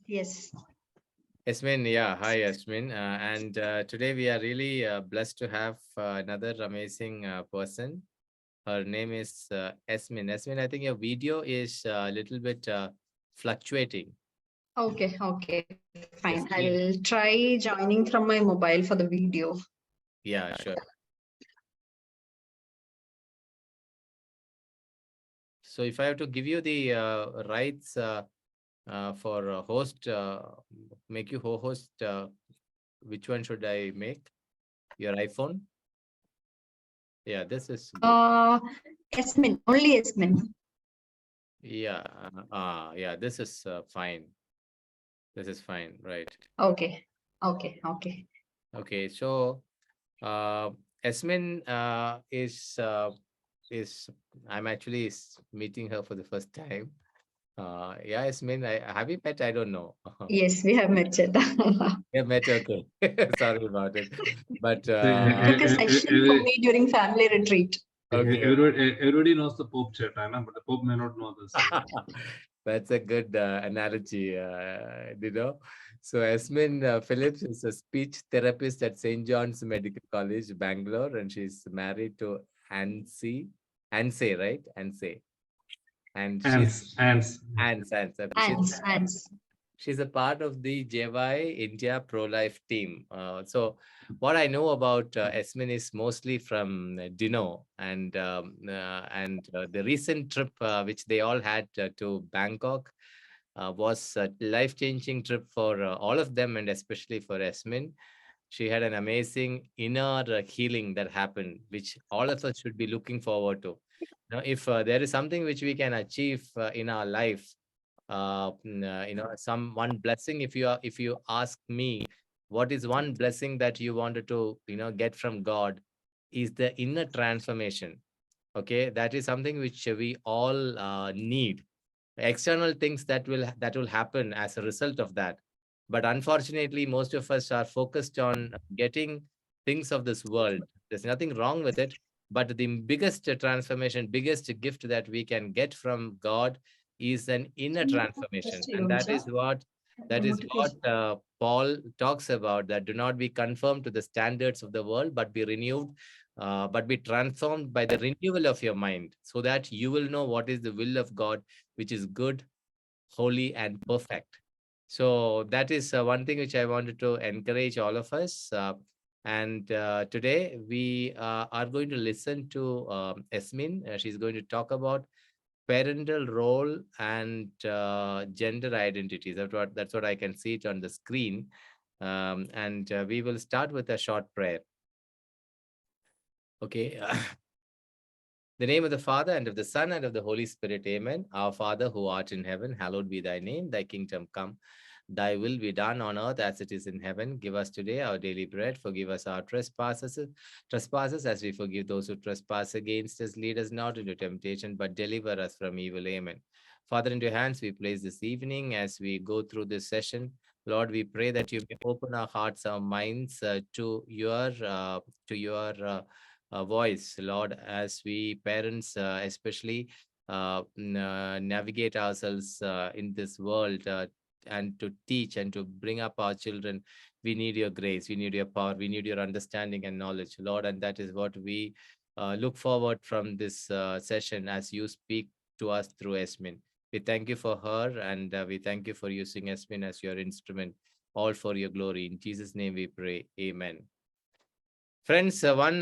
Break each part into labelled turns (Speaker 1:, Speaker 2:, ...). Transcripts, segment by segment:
Speaker 1: Yes.
Speaker 2: Yasmin, yeah, hi Yasmin. And today we are really blessed to have another amazing person. Her name is Yasmin. Yasmin, I think your video is a little bit fluctuating.
Speaker 1: Okay, okay, fine.
Speaker 2: The
Speaker 1: I'll
Speaker 2: screen.
Speaker 1: try joining from my mobile for the video.
Speaker 2: Yeah, sure. So if I have to give you the rights for host, make you host, which one should I make? Your iPhone? Yeah, this is good.
Speaker 1: Esmin, only Esmin.
Speaker 2: Yeah, yeah, this is fine. This is fine, right?
Speaker 1: Okay, okay.
Speaker 2: Okay, so uh, Esmin is I'm actually meeting her for the first time. Yeah, Esmin, have you met? I don't know.
Speaker 1: Yes, we have met Cheta.
Speaker 2: Yeah, met. Okay, sorry about it, but
Speaker 1: Took a session for me during family retreat.
Speaker 2: okay,
Speaker 3: Everybody knows the Pope chat, but the Pope may not know this.
Speaker 2: that's a good analogy, you know. So, Esmin Phillips is a speech therapist at St. John's Medical College, Bangalore, and she's married to Anse, right? Anse. And she's
Speaker 3: Ants.
Speaker 2: Anse.
Speaker 1: Ants.
Speaker 2: She's a part of the JY India pro-life team. What I know about Esmin is mostly from Dino and the recent trip which they all had to Bangkok was a life-changing trip for all of them and especially for Esmin. She had an amazing inner healing that happened, which all of us should be looking forward to. If there is something which we can achieve in our life, some one blessing. If you ask me, what is one blessing that you wanted to get from God, is the inner transformation. Okay, that is something which we all need. External things that will happen as a result of that, but unfortunately most of us are focused on getting things of this world. There's nothing wrong with it, but the biggest transformation, biggest gift that we can get from God is an inner transformation, and that is what Paul talks about, that do not be conformed to the standards of the world, but be renewed, but be transformed by the renewal of your mind, so that you will know what is the will of God, which is good, holy, and perfect. So that is one thing which I wanted to encourage all of us. And today we are going to listen to Esmin. She's going to talk about parental role and gender identities. That's what I can see it on the screen. And we will start with a short prayer. Okay. The name of the Father, and of the Son, and of the Holy Spirit. Amen. Our Father, who art in heaven, hallowed be thy name. Thy kingdom come. Thy will be done on earth as it is in heaven. Give us today our daily bread. Forgive us our trespasses as we forgive those who trespass against us. Lead us not into temptation, but deliver us from evil. Amen. Father, into your hands we place this evening as we go through this session. Lord, we pray that you may open our hearts, our minds to your voice, Lord, as we parents, especially, navigate ourselves in this world, and to teach and to bring up our children. We need your grace, we need your power, we need your understanding and knowledge, Lord, and that is what we look forward from this session as you speak to us through Esmin. We thank you for her, and we thank you for using Esmin as your instrument, all for your glory. In Jesus' name we pray. Amen. Friends, one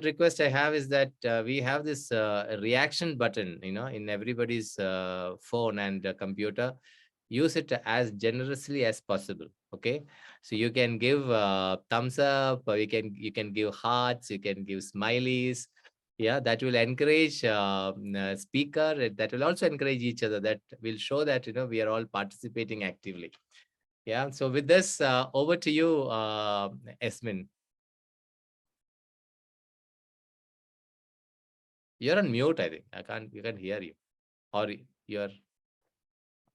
Speaker 2: request I have is that we have this reaction button, in everybody's phone and computer. Use it as generously as possible. Okay, so you can give thumbs up, or you can give hearts, you can give smileys. Yeah, that will encourage speaker. That will also encourage each other. That will show that we are all participating actively. Yeah. So with this, over to you, Esmin. You're on mute, I think. You can't hear you. Or your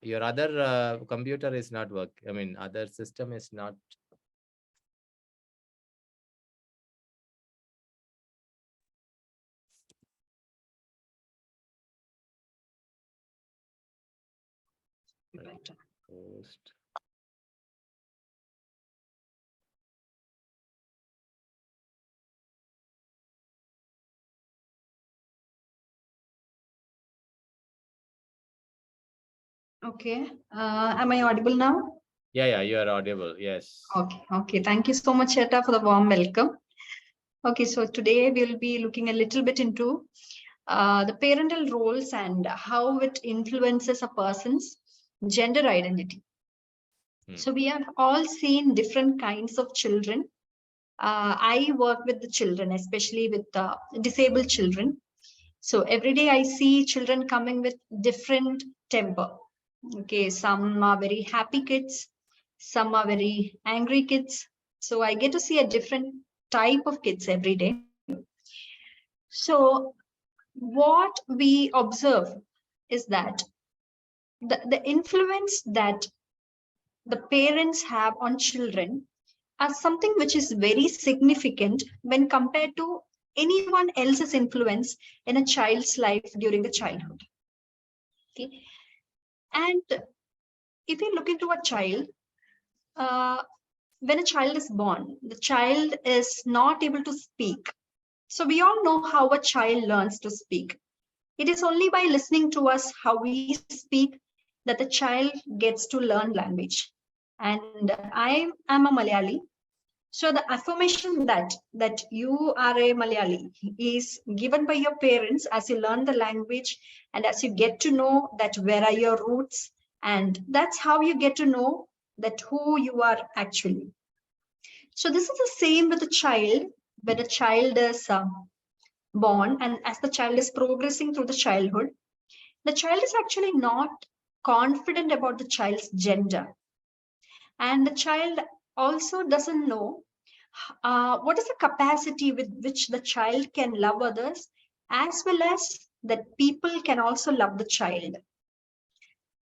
Speaker 2: your other computer is not work. I mean, other system is not. Post.
Speaker 1: Okay. Am I audible now?
Speaker 2: Yeah, you are audible. Yes.
Speaker 1: Okay. Thank you so much, Sheta, for the warm welcome. Okay, so today we'll be looking a little bit into the parental roles and how it influences a person's gender identity. So we have all seen different kinds of children. I work with the children, especially with disabled children. So every day I see children coming with different temper. Okay, some are very happy kids, some are very angry kids. So I get to see a different type of kids every day. So what we observe is that the influence that the parents have on children are something which is very significant when compared to anyone else's influence in a child's life during the childhood. Okay. And if you look into a child, when a child is born, the child is not able to speak. So we all know how a child learns to speak. It is only by listening to us how we speak that the child gets to learn language. And I am a Malayali. So the affirmation that you are a Malayali is given by your parents as you learn the language and as you get to know that where are your roots, and that's how you get to know that who you are actually. So this is the same with a child. When a child is born and as the child is progressing through the childhood, the child is actually not confident about the child's gender, and the child also doesn't know what is the capacity with which the child can love others, as well as that people can also love the child.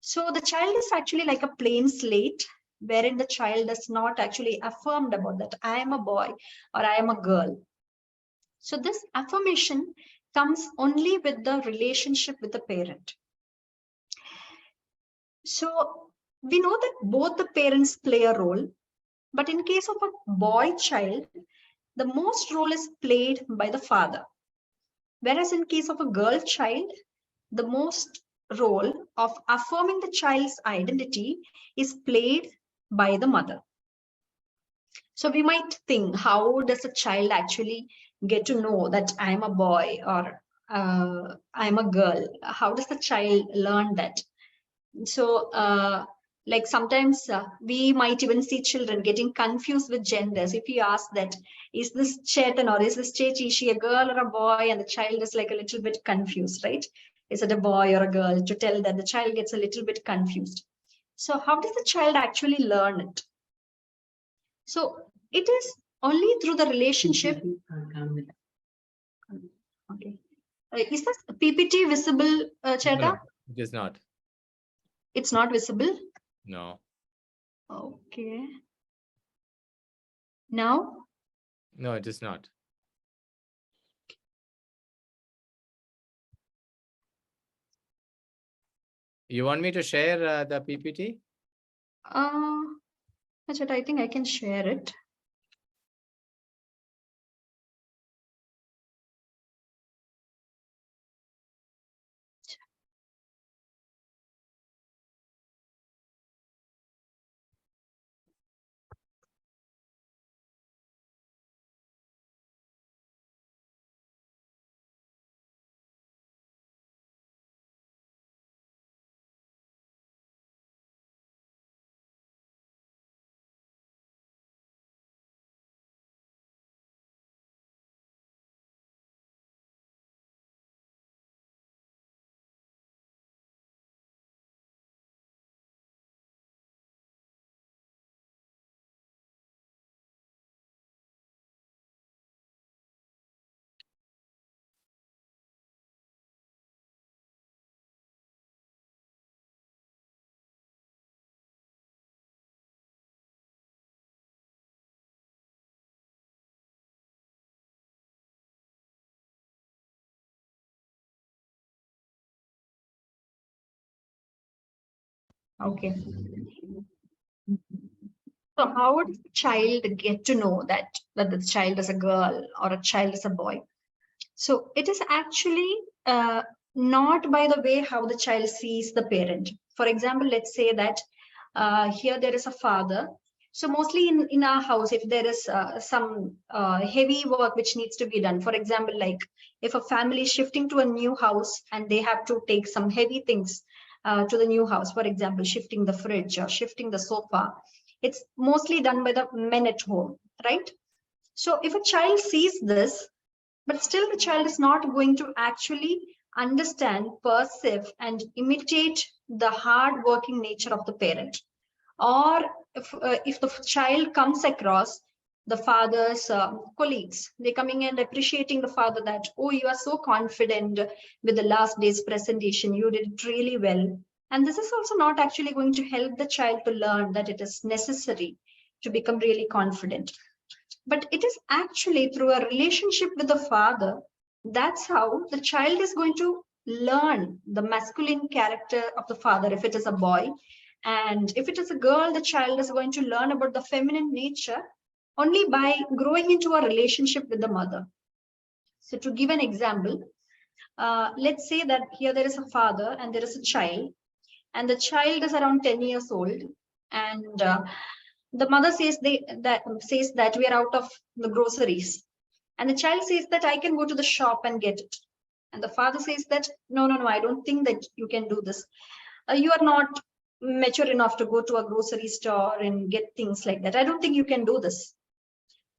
Speaker 1: So the child is actually like a plain slate, wherein the child is not actually affirmed about that I am a boy or I am a girl. So this affirmation comes only with the relationship with the parent. So we know that both the parents play a role, but in case of a boy child, the most role is played by the father. Whereas in case of a girl child, the most role of affirming the child's identity is played by the mother. So we might think, how does a child actually get to know that I'm a boy or I'm a girl? How does the child learn that? So like sometimes we might even see children getting confused with genders. If you ask that, is this Chetan or is this Chechi, is she a girl or a boy? And the child is like a little bit confused, right? Is it a boy or a girl? To tell that, the child gets a little bit confused. So how does the child actually learn it? So it is only through the relationship. Okay. Is this PPT visible, Cheta?
Speaker 2: No, it is not.
Speaker 1: It's not visible.
Speaker 2: No.
Speaker 1: Okay. Now?
Speaker 2: No, it is not. You want me to share the PPT?
Speaker 1: That's what I think I can share it. Okay. So how would the child get to know that the child is a girl or a child is a boy? So it is actually not by the way how the child sees the parent. For example, let's say that here there is a father. So mostly in our house, if there is some heavy work which needs to be done, for example, like if a family is shifting to a new house and they have to take some heavy things to the new house, for example, shifting the fridge or shifting the sofa, it's mostly done by the men at home, right? So if a child sees this, but still the child is not going to actually understand, perceive, and imitate the hard working nature of the parent. Or if the child comes across the father's colleagues, they're coming and appreciating the father that, oh, you are so confident with the last day's presentation, you did it really well. And this is also not actually going to help the child to learn that it is necessary to become really confident. But it is actually through a relationship with the father, that's how the child is going to learn the masculine character of the father if it is a boy. And if it is a girl, the child is going to learn about the feminine nature only by growing into a relationship with the mother. So to give an example, let's say that here there is a father and there is a child, and the child is around 10 years old, and the mother says that we are out of the groceries, and the child says that I can go to the shop and get it, and the father says that no, I don't think that you can do this. You are not mature enough to go to a grocery store and get things like that. I don't think you can do this.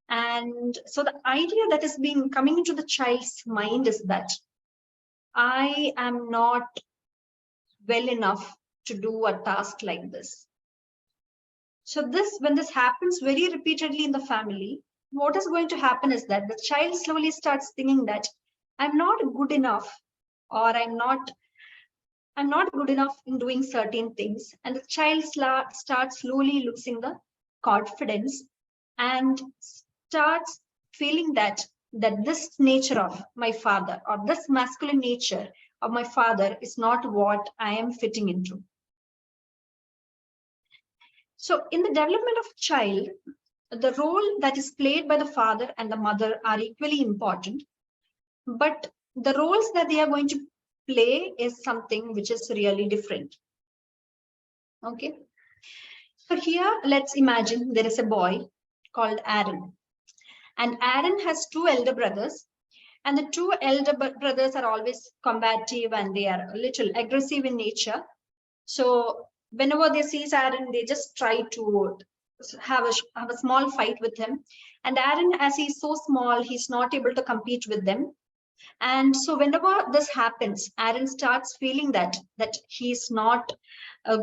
Speaker 1: And so the idea that is being coming into the child's mind is that I am not well enough to do a task like this. So when this happens very repeatedly in the family, what is going to happen is that the child slowly starts thinking that I'm not good enough, or I'm not good enough in doing certain things. And the child starts slowly losing the confidence and starts feeling that this nature of my father, or this masculine nature of my father, is not what I am fitting into. So in the development of a child, the role that is played by the father and the mother are equally important, but the roles that they are going to play is something which is really different. Okay. So here, let's imagine there is a boy called Aaron, and Aaron has two elder brothers, and the two elder brothers are always combative and they are a little aggressive in nature. So whenever they see Aaron, they just try to have a small fight with him. And Aaron, as he's so small, he's not able to compete with them. And so whenever this happens, Aaron starts feeling that he's not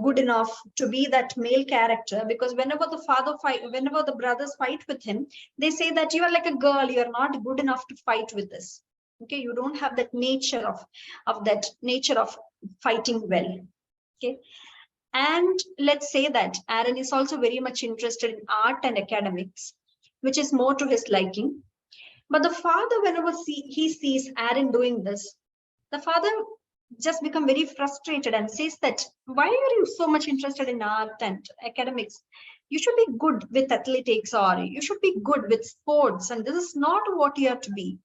Speaker 1: good enough to be that male character, because whenever the brothers fight with him, they say that you are like a girl, you are not good enough to fight with this. Okay, you don't have that nature of fighting well. Okay. And let's say that Aaron is also very much interested in art and academics, which is more to his liking. But the father, whenever he sees Aaron doing this, the father just become very frustrated and says that, why are you so much interested in art and academics? You should be good with athletics, or you should be good with sports, and this is not what you have to be.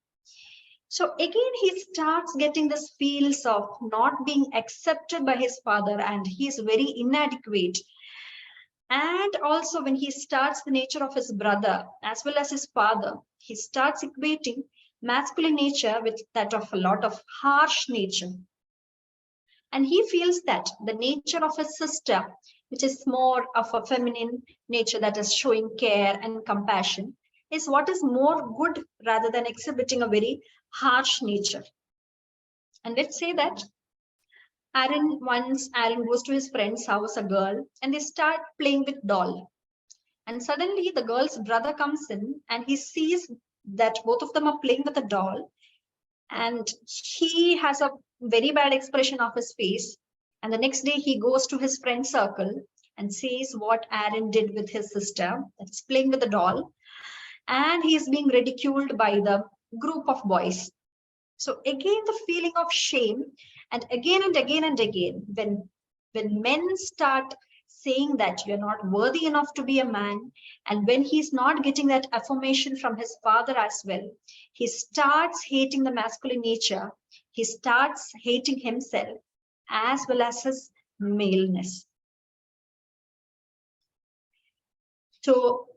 Speaker 1: So again, he starts getting this feels of not being accepted by his father, and he is very inadequate. And also when he starts the nature of his brother as well as his father, he starts equating masculine nature with that of a lot of harsh nature. And he feels that the nature of his sister, which is more of a feminine nature that is showing care and compassion, is what is more good rather than exhibiting a very harsh nature. And let's say that Aaron goes to his friend's house, a girl, and they start playing with doll. And suddenly the girl's brother comes in and he sees that both of them are playing with a doll. And he has a very bad expression of his face. And the next day he goes to his friend circle and says what Aaron did with his sister, that's playing with the doll. And he is being ridiculed by the group of boys. So again, the feeling of shame, and again and again and again, when when men start saying that you're not worthy enough to be a man, and when he's not getting that affirmation from his father as well, he starts hating the masculine nature, he starts hating himself as well as his maleness. So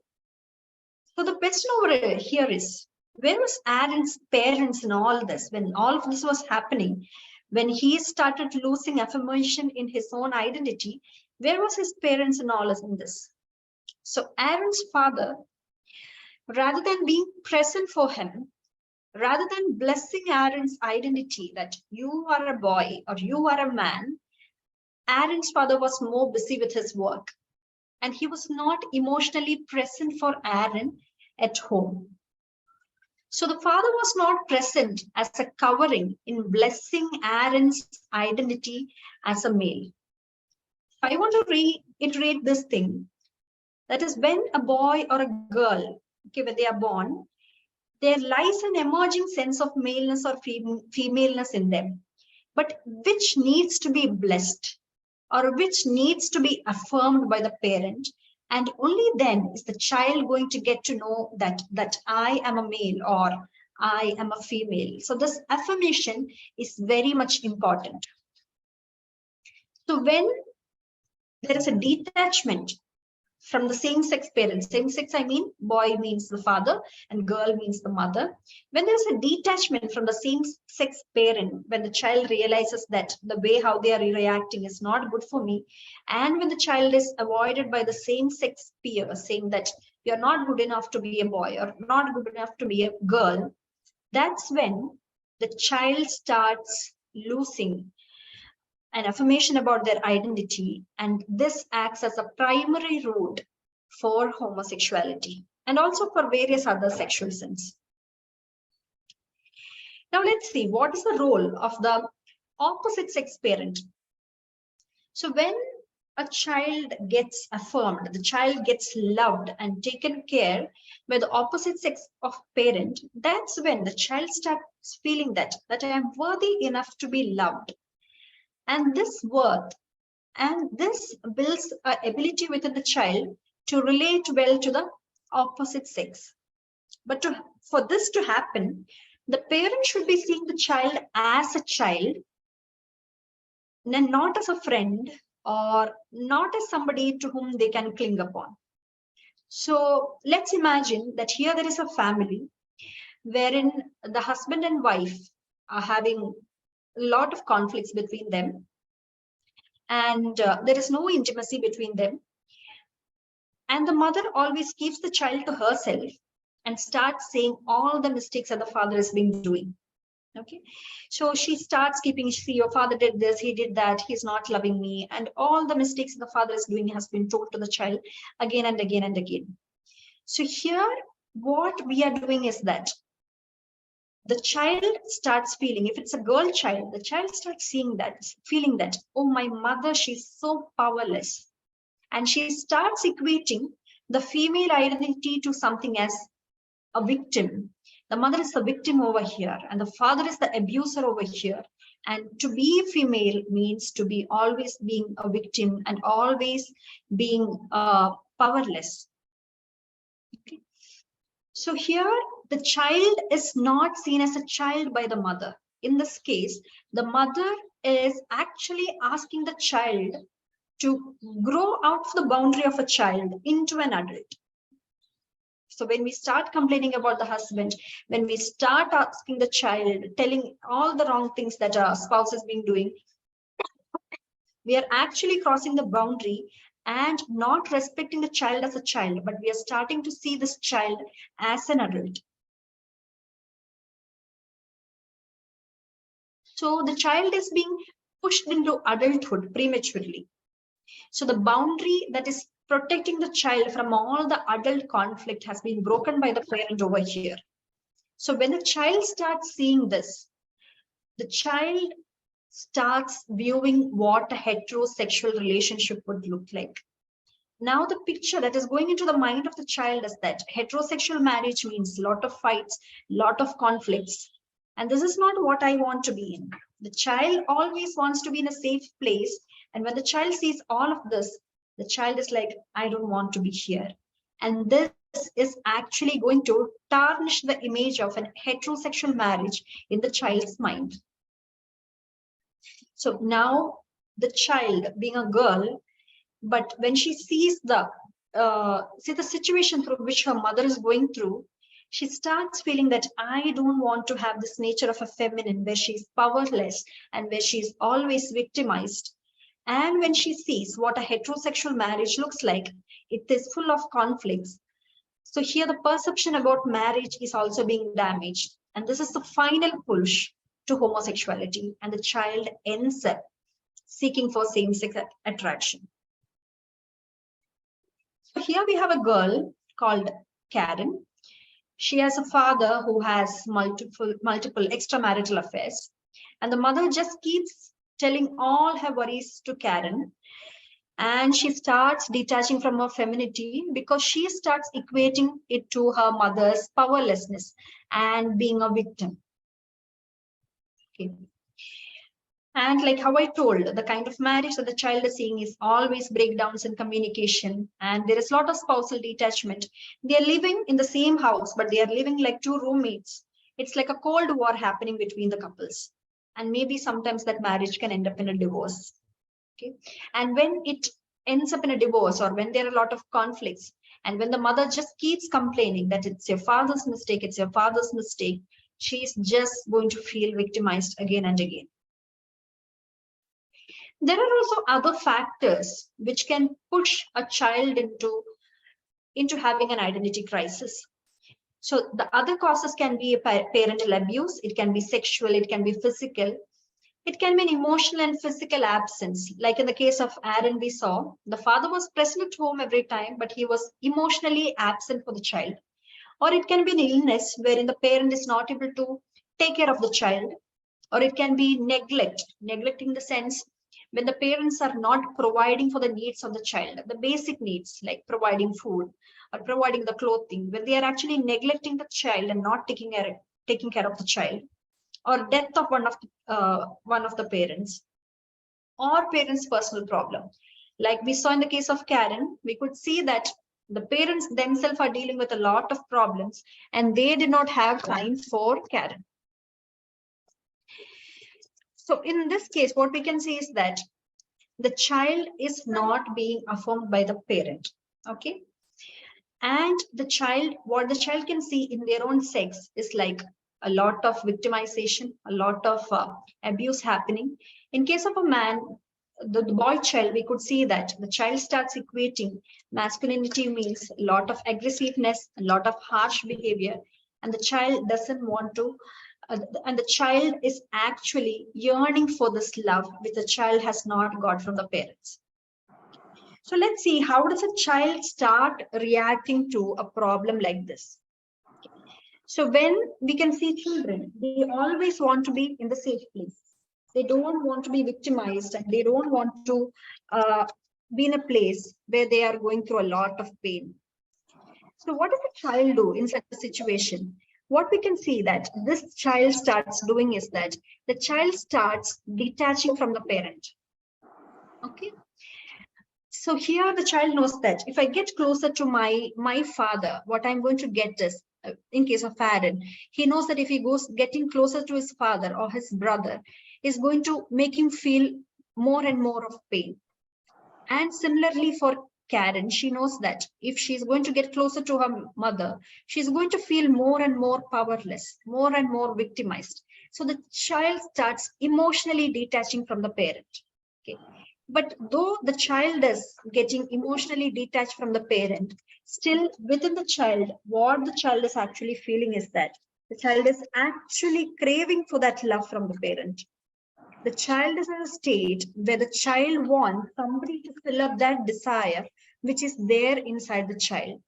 Speaker 1: the question over here is, where was Aaron's parents in all this? When all of this was happening, when he started losing affirmation in his own identity, where was his parents in all in this? So Aaron's father, rather than being present for him, rather than blessing Aaron's identity that you are a boy or you are a man, Aaron's father was more busy with his work, and he was not emotionally present for Aaron at home. So the father was not present as a covering in blessing Aaron's identity as a male. I want to reiterate this thing. That is, when a boy or a girl, okay, when they are born, there lies an emerging sense of maleness or femaleness in them, but which needs to be blessed or which needs to be affirmed by the parent. And only then is the child going to get to know that I am a male or I am a female. So this affirmation is very much important. So when there is a detachment from the same-sex parents, same-sex, I mean, boy means the father and girl means the mother. When there's a detachment from the same-sex parent, when the child realizes that the way how they are reacting is not good for me, and when the child is avoided by the same-sex peer, saying that you're not good enough to be a boy or not good enough to be a girl, that's when the child starts losing an affirmation about their identity, and this acts as a primary root for homosexuality and also for various other sexual sins. Now let's see, what is the role of the opposite sex parent? So when a child gets affirmed, the child gets loved and taken care by the opposite sex of parent, that's when the child starts feeling that I am worthy enough to be loved. And this worth and this builds an ability within the child to relate well to the opposite sex. But for this to happen, the parent should be seeing the child as a child and not as a friend or not as somebody to whom they can cling upon. So let's imagine that here there is a family wherein the husband and wife are having a lot of conflicts between them, and there is no intimacy between them. And the mother always keeps the child to herself and starts saying all the mistakes that the father has been doing. Okay, so she starts keeping, see, your father did this, he did that, he's not loving me, and all the mistakes the father is doing has been told to the child again and again and again. So here, what we are doing is that the child starts feeling, if it's a girl child, the child starts seeing that, feeling that, oh, my mother, she's so powerless. And she starts equating the female identity to something as a victim. The mother is the victim over here, and the father is the abuser over here. And to be female means to be always being a victim and always being powerless. Okay. So here, the child is not seen as a child by the mother. In this case, the mother is actually asking the child to grow out of the boundary of a child into an adult. So when we start complaining about the husband, when we start asking the child, telling all the wrong things that our spouse has been doing, we are actually crossing the boundary and not respecting the child as a child, but we are starting to see this child as an adult. So the child is being pushed into adulthood prematurely. So the boundary that is protecting the child from all the adult conflict has been broken by the parent over here. So when the child starts seeing this, the child starts viewing what a heterosexual relationship would look like. Now the picture that is going into the mind of the child is that heterosexual marriage means a lot of fights, lot of conflicts. And this is not what I want to be in. The child always wants to be in a safe place And when the child sees all of this, the child is like, I don't want to be here. And this is actually going to tarnish the image of an heterosexual marriage in the child's mind. So now the child, being a girl, but when she sees the situation through which her mother is going through, she starts feeling that I don't want to have this nature of a feminine where she's powerless and where she's always victimized. And when she sees what a heterosexual marriage looks like, it is full of conflicts. So here the perception about marriage is also being damaged. And this is the final push to homosexuality. And the child ends up seeking for same-sex attraction. So here we have a girl called Karen. She has a father who has multiple extramarital affairs. And the mother just keeps telling all her worries to Karen. And she starts detaching from her femininity because she starts equating it to her mother's powerlessness and being a victim. Okay. And like how I told, the kind of marriage that the child is seeing is always breakdowns in communication. And there is a lot of spousal detachment. They are living in the same house, but they are living like two roommates. It's like a cold war happening between the couples. And maybe sometimes that marriage can end up in a divorce. Okay. And when it ends up in a divorce, or when there are a lot of conflicts, and when the mother just keeps complaining that it's your father's mistake, it's your father's mistake, she's just going to feel victimized again and again. There are also other factors which can push a child into having an identity crisis. So the other causes can be parental abuse, it can be sexual, it can be physical, it can be an emotional and physical absence. Like in the case of Aaron, we saw the father was present at home every time, but he was emotionally absent for the child. Or it can be an illness wherein the parent is not able to take care of the child. Or it can be neglect in the sense when the parents are not providing for the needs of the child, the basic needs like providing food or providing the clothing, when they are actually neglecting the child and not taking care of the child, or death of one of the parents, or parents' personal problem. Like we saw in the case of Karen, we could see that the parents themselves are dealing with a lot of problems and they did not have time for Karen. So in this case, what we can see is that the child is not being affirmed by the parent. Okay. And what the child can see in their own sex is like a lot of victimization, a lot of abuse happening. In case of a man, the boy child, we could see that the child starts equating masculinity means a lot of aggressiveness, a lot of harsh behavior, and the child doesn't want to and the child is actually yearning for this love which the child has not got from the parents. So let's see, how does a child start reacting to a problem like this? So when we can see children, they always want to be in the safe place. They don't want to be victimized and they don't want to be in a place where they are going through a lot of pain. So what does a child do in such a situation? What we can see that this child starts doing is that the child starts detaching from the parent. Okay. So here the child knows that if I get closer to my father, what I'm going to get is, in case of Aaron, he knows that if he goes getting closer to his father or his brother, is going to make him feel more and more of pain. And similarly for Karen, she knows that if she's going to get closer to her mother, she's going to feel more and more powerless, more and more victimized. So the child starts emotionally detaching from the parent. Okay. But though the child is getting emotionally detached from the parent, still within the child, what the child is actually feeling is that the child is actually craving for that love from the parent. The child is in a state where the child wants somebody to fill up that desire which is there inside the child.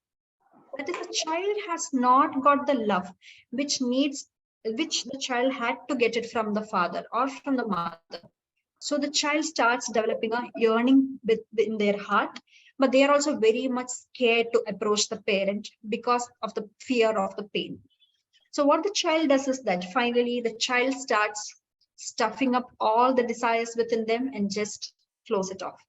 Speaker 1: That is, the child has not got the love which the child had to get it from the father or from the mother. So the child starts developing a yearning in their heart, but they are also very much scared to approach the parent because of the fear of the pain. So what the child does is that finally the child starts stuffing up all the desires within them and just flows it off.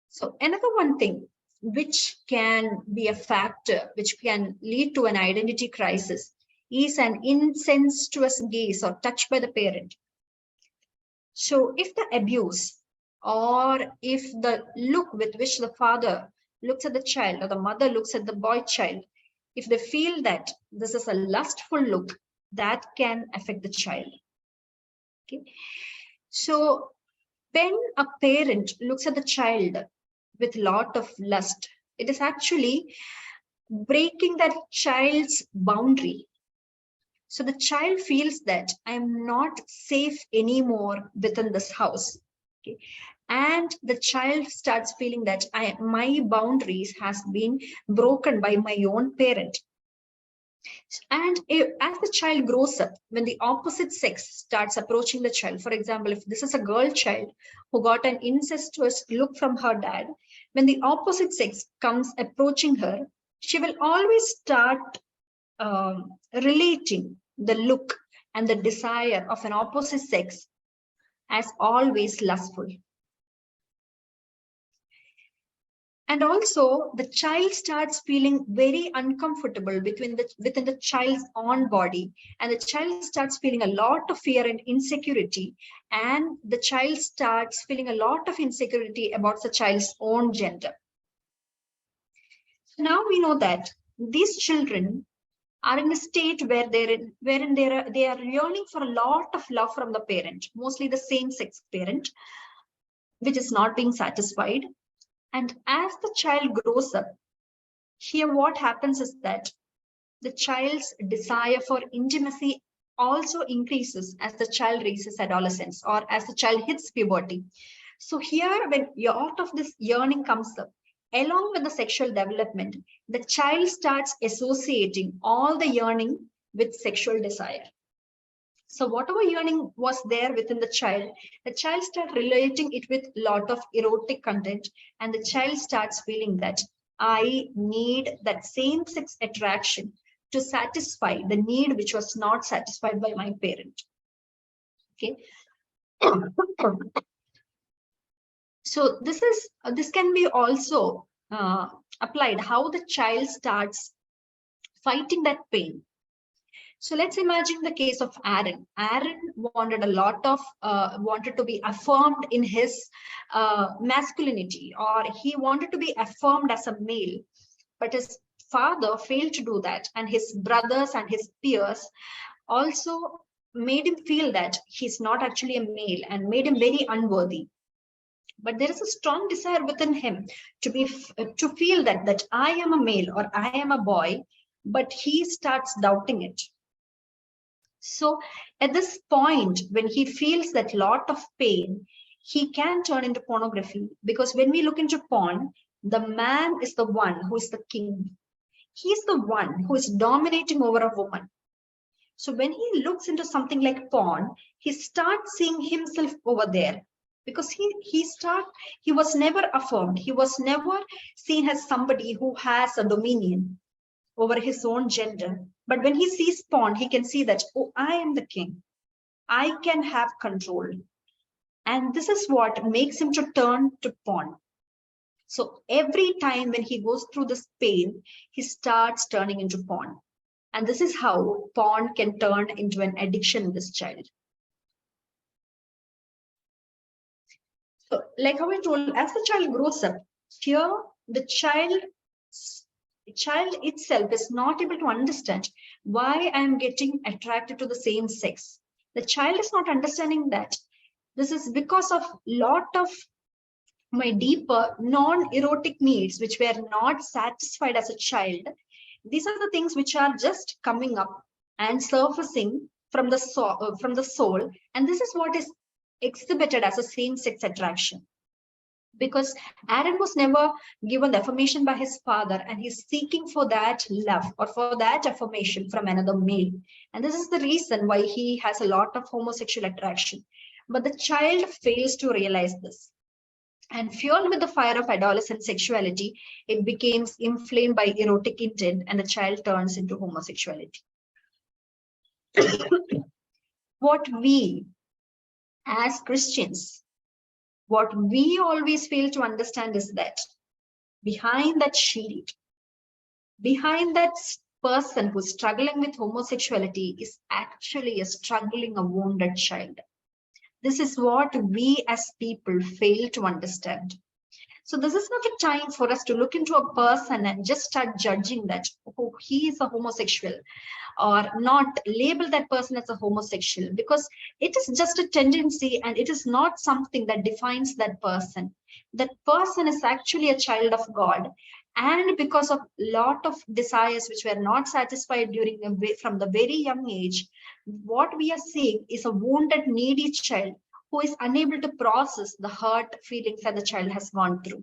Speaker 1: So another one thing which can be a factor which can lead to an identity crisis is an incestuous gaze or touch by the parent. So if the abuse or if the look with which the father looks at the child or the mother looks at the boy child, if they feel that this is a lustful look, that can affect the child. Okay. So when a parent looks at the child with a lot of lust, it is actually breaking that child's boundary. So the child feels that I am not safe anymore within this house. Okay. And the child starts feeling that my boundaries has been broken by my own parent. And as the child grows up, when the opposite sex starts approaching the child, for example, if this is a girl child who got an incestuous look from her dad, when the opposite sex comes approaching her, she will always start relating the look and the desire of an opposite sex as always lustful. And also the child starts feeling very uncomfortable within the child's own body, and the child starts feeling a lot of fear and insecurity, and the child starts feeling a lot of insecurity about the child's own gender. So now we know that these children are in a state where they are yearning for a lot of love from the parent, mostly the same-sex parent, which is not being satisfied. And as the child grows up, here what happens is that the child's desire for intimacy also increases as the child reaches adolescence or as the child hits puberty. So here, when a lot of this yearning comes up, along with the sexual development, the child starts associating all the yearning with sexual desire. So whatever yearning was there within the child starts relating it with a lot of erotic content, and the child starts feeling that I need that same-sex attraction to satisfy the need which was not satisfied by my parent. Okay. So this can be also applied how the child starts fighting that pain. So let's imagine the case of Aaron. Aaron wanted a lot of, wanted to be affirmed in his masculinity, or he wanted to be affirmed as a male, but his father failed to do that. And his brothers and his peers also made him feel that he's not actually a male and made him very unworthy. But there is a strong desire within him to feel that I am a male or I am a boy, but he starts doubting it. So at this point, when he feels that lot of pain, he can turn into pornography, because when we look into porn, the man is the one who is the king. He's the one who is dominating over a woman. So when he looks into something like porn, he starts seeing himself over there, because he was never affirmed. He was never seen as somebody who has a dominion over his own gender. But when he sees porn, he can see that, oh, I am the king. I can have control. And this is what makes him to turn to porn. So every time when he goes through this pain, he starts turning into porn. And this is how porn can turn into an addiction in this child. So like how I told, as the child grows up, here the child itself is not able to understand why I am getting attracted to the same sex. The child is not understanding that this is because of lot of my deeper non-erotic needs, which were not satisfied as a child. These are the things which are just coming up and surfacing from the soul. And this is what is exhibited as a same-sex attraction. Because Aaron was never given the affirmation by his father, and he's seeking for that love or for that affirmation from another male. And this is the reason why he has a lot of homosexual attraction. But the child fails to realize this. And fueled with the fire of adolescent sexuality, it becomes inflamed by erotic intent, and the child turns into homosexuality. What we as Christians, what we always fail to understand is that behind that shield, behind that person who's struggling with homosexuality is actually a wounded child. This is what we as people fail to understand. So this is not a time for us to look into a person and just start judging that, oh, he is a homosexual, or not label that person as a homosexual, because it is just a tendency and it is not something that defines that person. That person is actually a child of God. And because of lot of desires which were not satisfied from the very young age, what we are seeing is a wounded, needy child who is unable to process the hurt feelings that the child has gone through.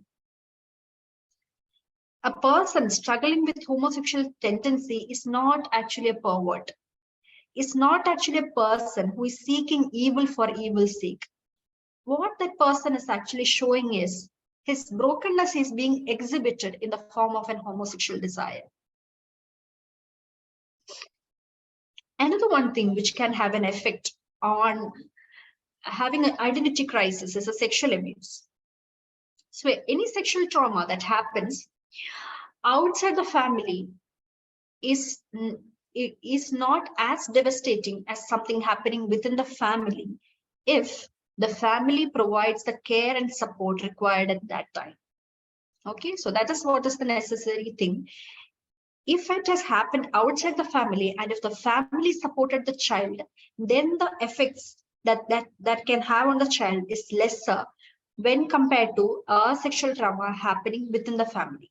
Speaker 1: A person struggling with homosexual tendency is not actually a pervert. Is not actually a person who is seeking evil for evil's sake. What that person is actually showing is his brokenness is being exhibited in the form of an homosexual desire. Another one thing which can have an effect on having an identity crisis is a sexual abuse. So any sexual trauma that happens outside the family is not as devastating as something happening within the family if the family provides the care and support required at that time. Okay, so that is what is the necessary thing. If it has happened outside the family and if the family supported the child, then the effects that can have on the child is lesser when compared to a sexual trauma happening within the family.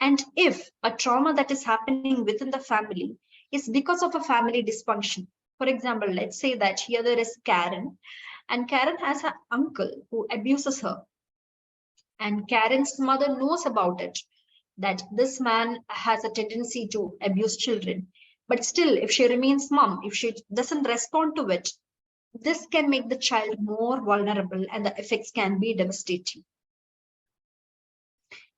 Speaker 1: And if a trauma that is happening within the family is because of a family dysfunction, for example, let's say that here there is Karen, and Karen has an uncle who abuses her. And Karen's mother knows about it, that this man has a tendency to abuse children. But still, if she remains mum, if she doesn't respond to it, this can make the child more vulnerable and the effects can be devastating.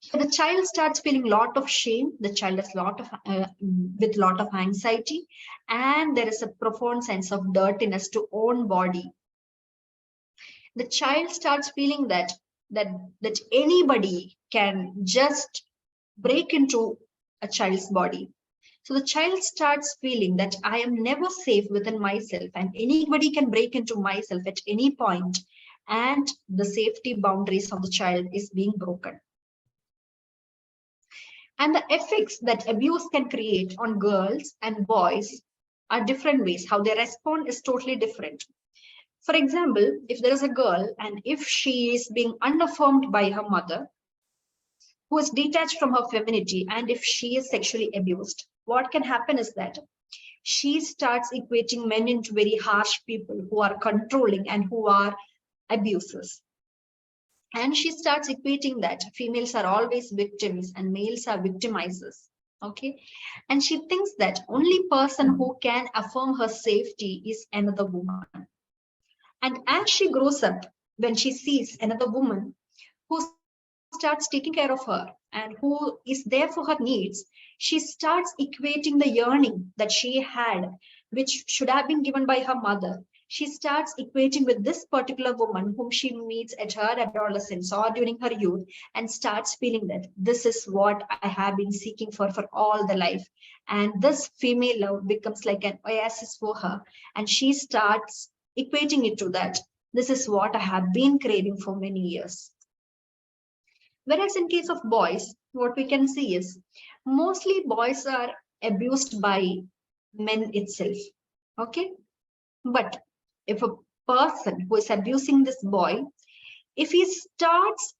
Speaker 1: So the child starts feeling a lot of shame. The child has with lot of anxiety, and there is a profound sense of dirtiness to own body. The child starts feeling that anybody can just break into a child's body. So the child starts feeling that I am never safe within myself, and anybody can break into myself at any point, and the safety boundaries of the child is being broken. And the effects that abuse can create on girls and boys are different ways. How they respond is totally different. For example, if there is a girl and if she is being unaffirmed by her mother, who is detached from her femininity, and if she is sexually abused, what can happen is that she starts equating men into very harsh people who are controlling and who are abusers. And she starts equating that females are always victims and males are victimizers. Okay. And she thinks that only person who can affirm her safety is another woman. And as she grows up, when she sees another woman who starts taking care of her and who is there for her needs, she starts equating the yearning that she had, which should have been given by her mother. She starts equating with this particular woman whom she meets at her adolescence or during her youth, and starts feeling that this is what I have been seeking for all the life. And this female love becomes like an oasis for her. And she starts equating it to that. This is what I have been craving for many years. Whereas in case of boys, what we can see is mostly boys are abused by men itself. Okay. But if a person who is abusing this boy, if he starts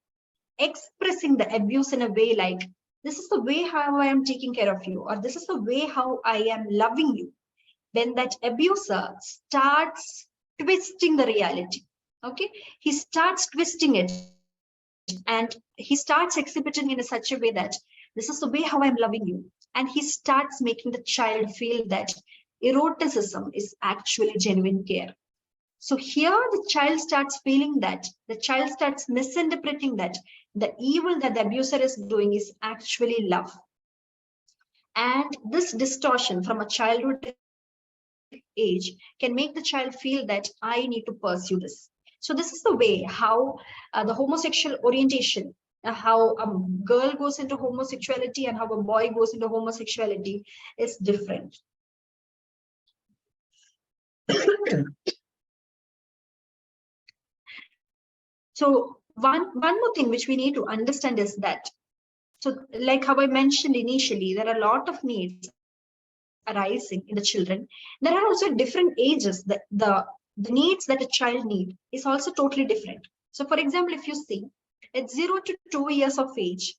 Speaker 1: expressing the abuse in a way like, this is the way how I am taking care of you, or this is the way how I am loving you, then that abuser starts twisting the reality. Okay. He starts twisting it and he starts exhibiting in such a way that this is the way how I'm loving you. And he starts making the child feel that eroticism is actually genuine care. So here the child starts feeling that, the child starts misinterpreting that the evil that the abuser is doing is actually love. And this distortion from a childhood is very dangerous. age can make the child feel that I need to pursue this. So this is the way how the homosexual orientation, how a girl goes into homosexuality and how a boy goes into homosexuality is different. So one more thing which we need to understand is that, so like how I mentioned initially, there are a lot of needs arising in the children. There are also different ages that the needs that a child need is also totally different. So for example, if you see at 0 to 2 years of age,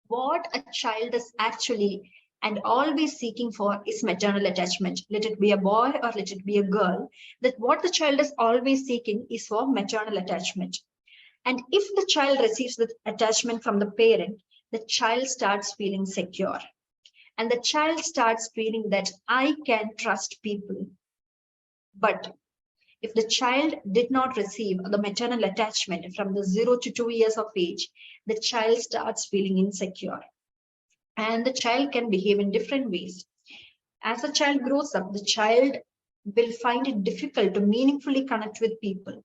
Speaker 1: what a child is actually and always seeking for is maternal attachment. Let it be a boy or let it be a girl, that what the child is always seeking is for maternal attachment. And if the child receives the attachment from the parent, the child starts feeling secure. And the child starts feeling that I can trust people. But if the child did not receive the maternal attachment from the 0 to 2 years of age, the child starts feeling insecure. And the child can behave in different ways. As the child grows up, the child will find it difficult to meaningfully connect with people.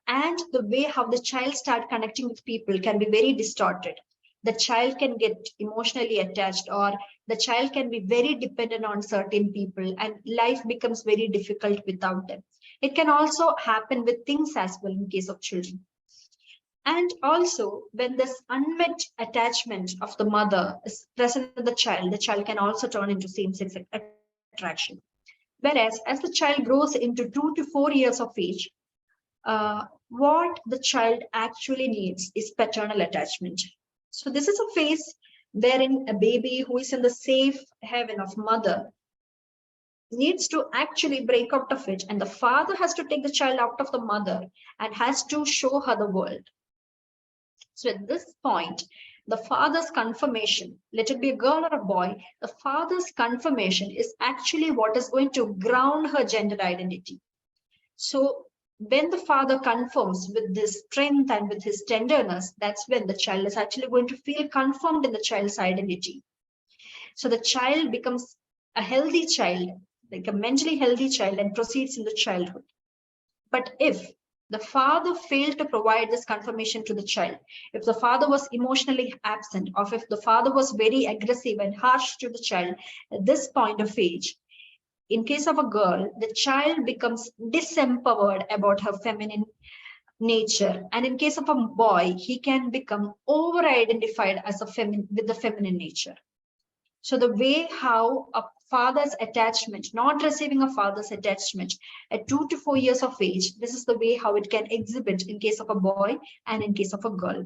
Speaker 1: And the way how the child start connecting with people can be very distorted. The child can get emotionally attached, or the child can be very dependent on certain people, and life becomes very difficult without them. It can also happen with things as well in case of children. And also, when this unmet attachment of the mother is present in the child can also turn into same-sex attraction. Whereas as the child grows into 2 to 4 years of age, what the child actually needs is paternal attachment. So this is a phase wherein a baby who is in the safe haven of mother needs to actually break out of it, and the father has to take the child out of the mother and has to show her the world. So at this point, the father's confirmation, let it be a girl or a boy, the father's confirmation is actually what is going to ground her gender identity. So when the father confirms with this strength and with his tenderness, that's when the child is actually going to feel confirmed in the child's identity. So the child becomes a healthy child, like a mentally healthy child, and proceeds in the childhood. But if the father failed to provide this confirmation to the child, if the father was emotionally absent, or if the father was very aggressive and harsh to the child at this point of age, in case of a girl, the child becomes disempowered about her feminine nature. And in case of a boy, he can become over-identified as with the feminine nature. So the way how a father's attachment, not receiving a father's attachment at 2 to 4 years of age, this is the way how it can exhibit in case of a boy and in case of a girl.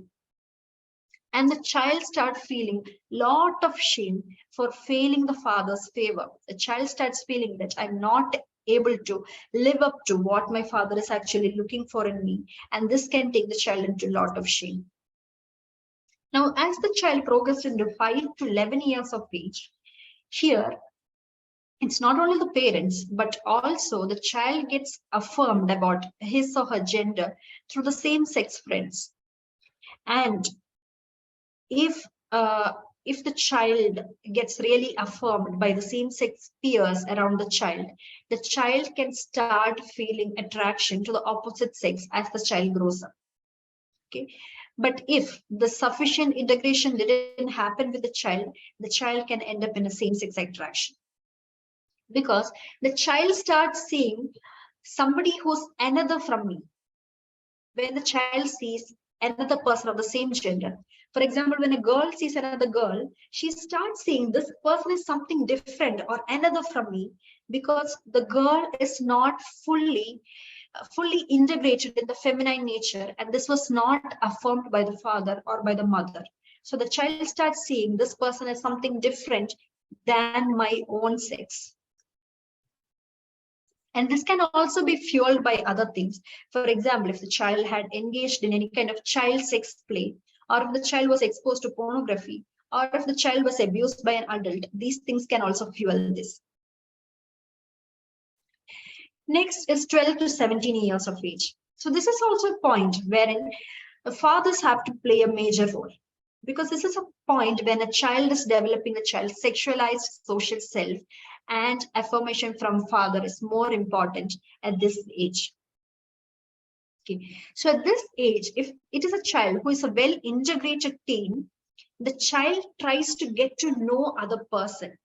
Speaker 1: And the child starts feeling lot of shame for failing the father's favor. The child starts feeling that I'm not able to live up to what my father is actually looking for in me. And this can take the child into a lot of shame. Now, as the child progresses into 5 to 11 years of age, here, it's not only the parents, but also the child gets affirmed about his or her gender through the same-sex friends. And if the child gets really affirmed by the same-sex peers around the child can start feeling attraction to the opposite sex as the child grows up. Okay. But if the sufficient integration didn't happen with the child can end up in a same-sex attraction. Because the child starts seeing somebody who's another from me. When the child sees another person of the same gender, for example, when a girl sees another girl, she starts seeing this person is something different or another from me, because the girl is not fully integrated in the feminine nature, and this was not affirmed by the father or by the mother. So the child starts seeing this person as something different than my own sex. And this can also be fueled by other things. For example, if the child had engaged in any kind of child sex play, or if the child was exposed to pornography, or if the child was abused by an adult, these things can also fuel this. Next is 12 to 17 years of age. So this is also a point wherein the fathers have to play a major role, because this is a point when a child is developing a child's sexualized social self, and affirmation from father is more important at this age. Okay. So at this age, if it is a child who is a well integrated teen, the child tries to get to know other person.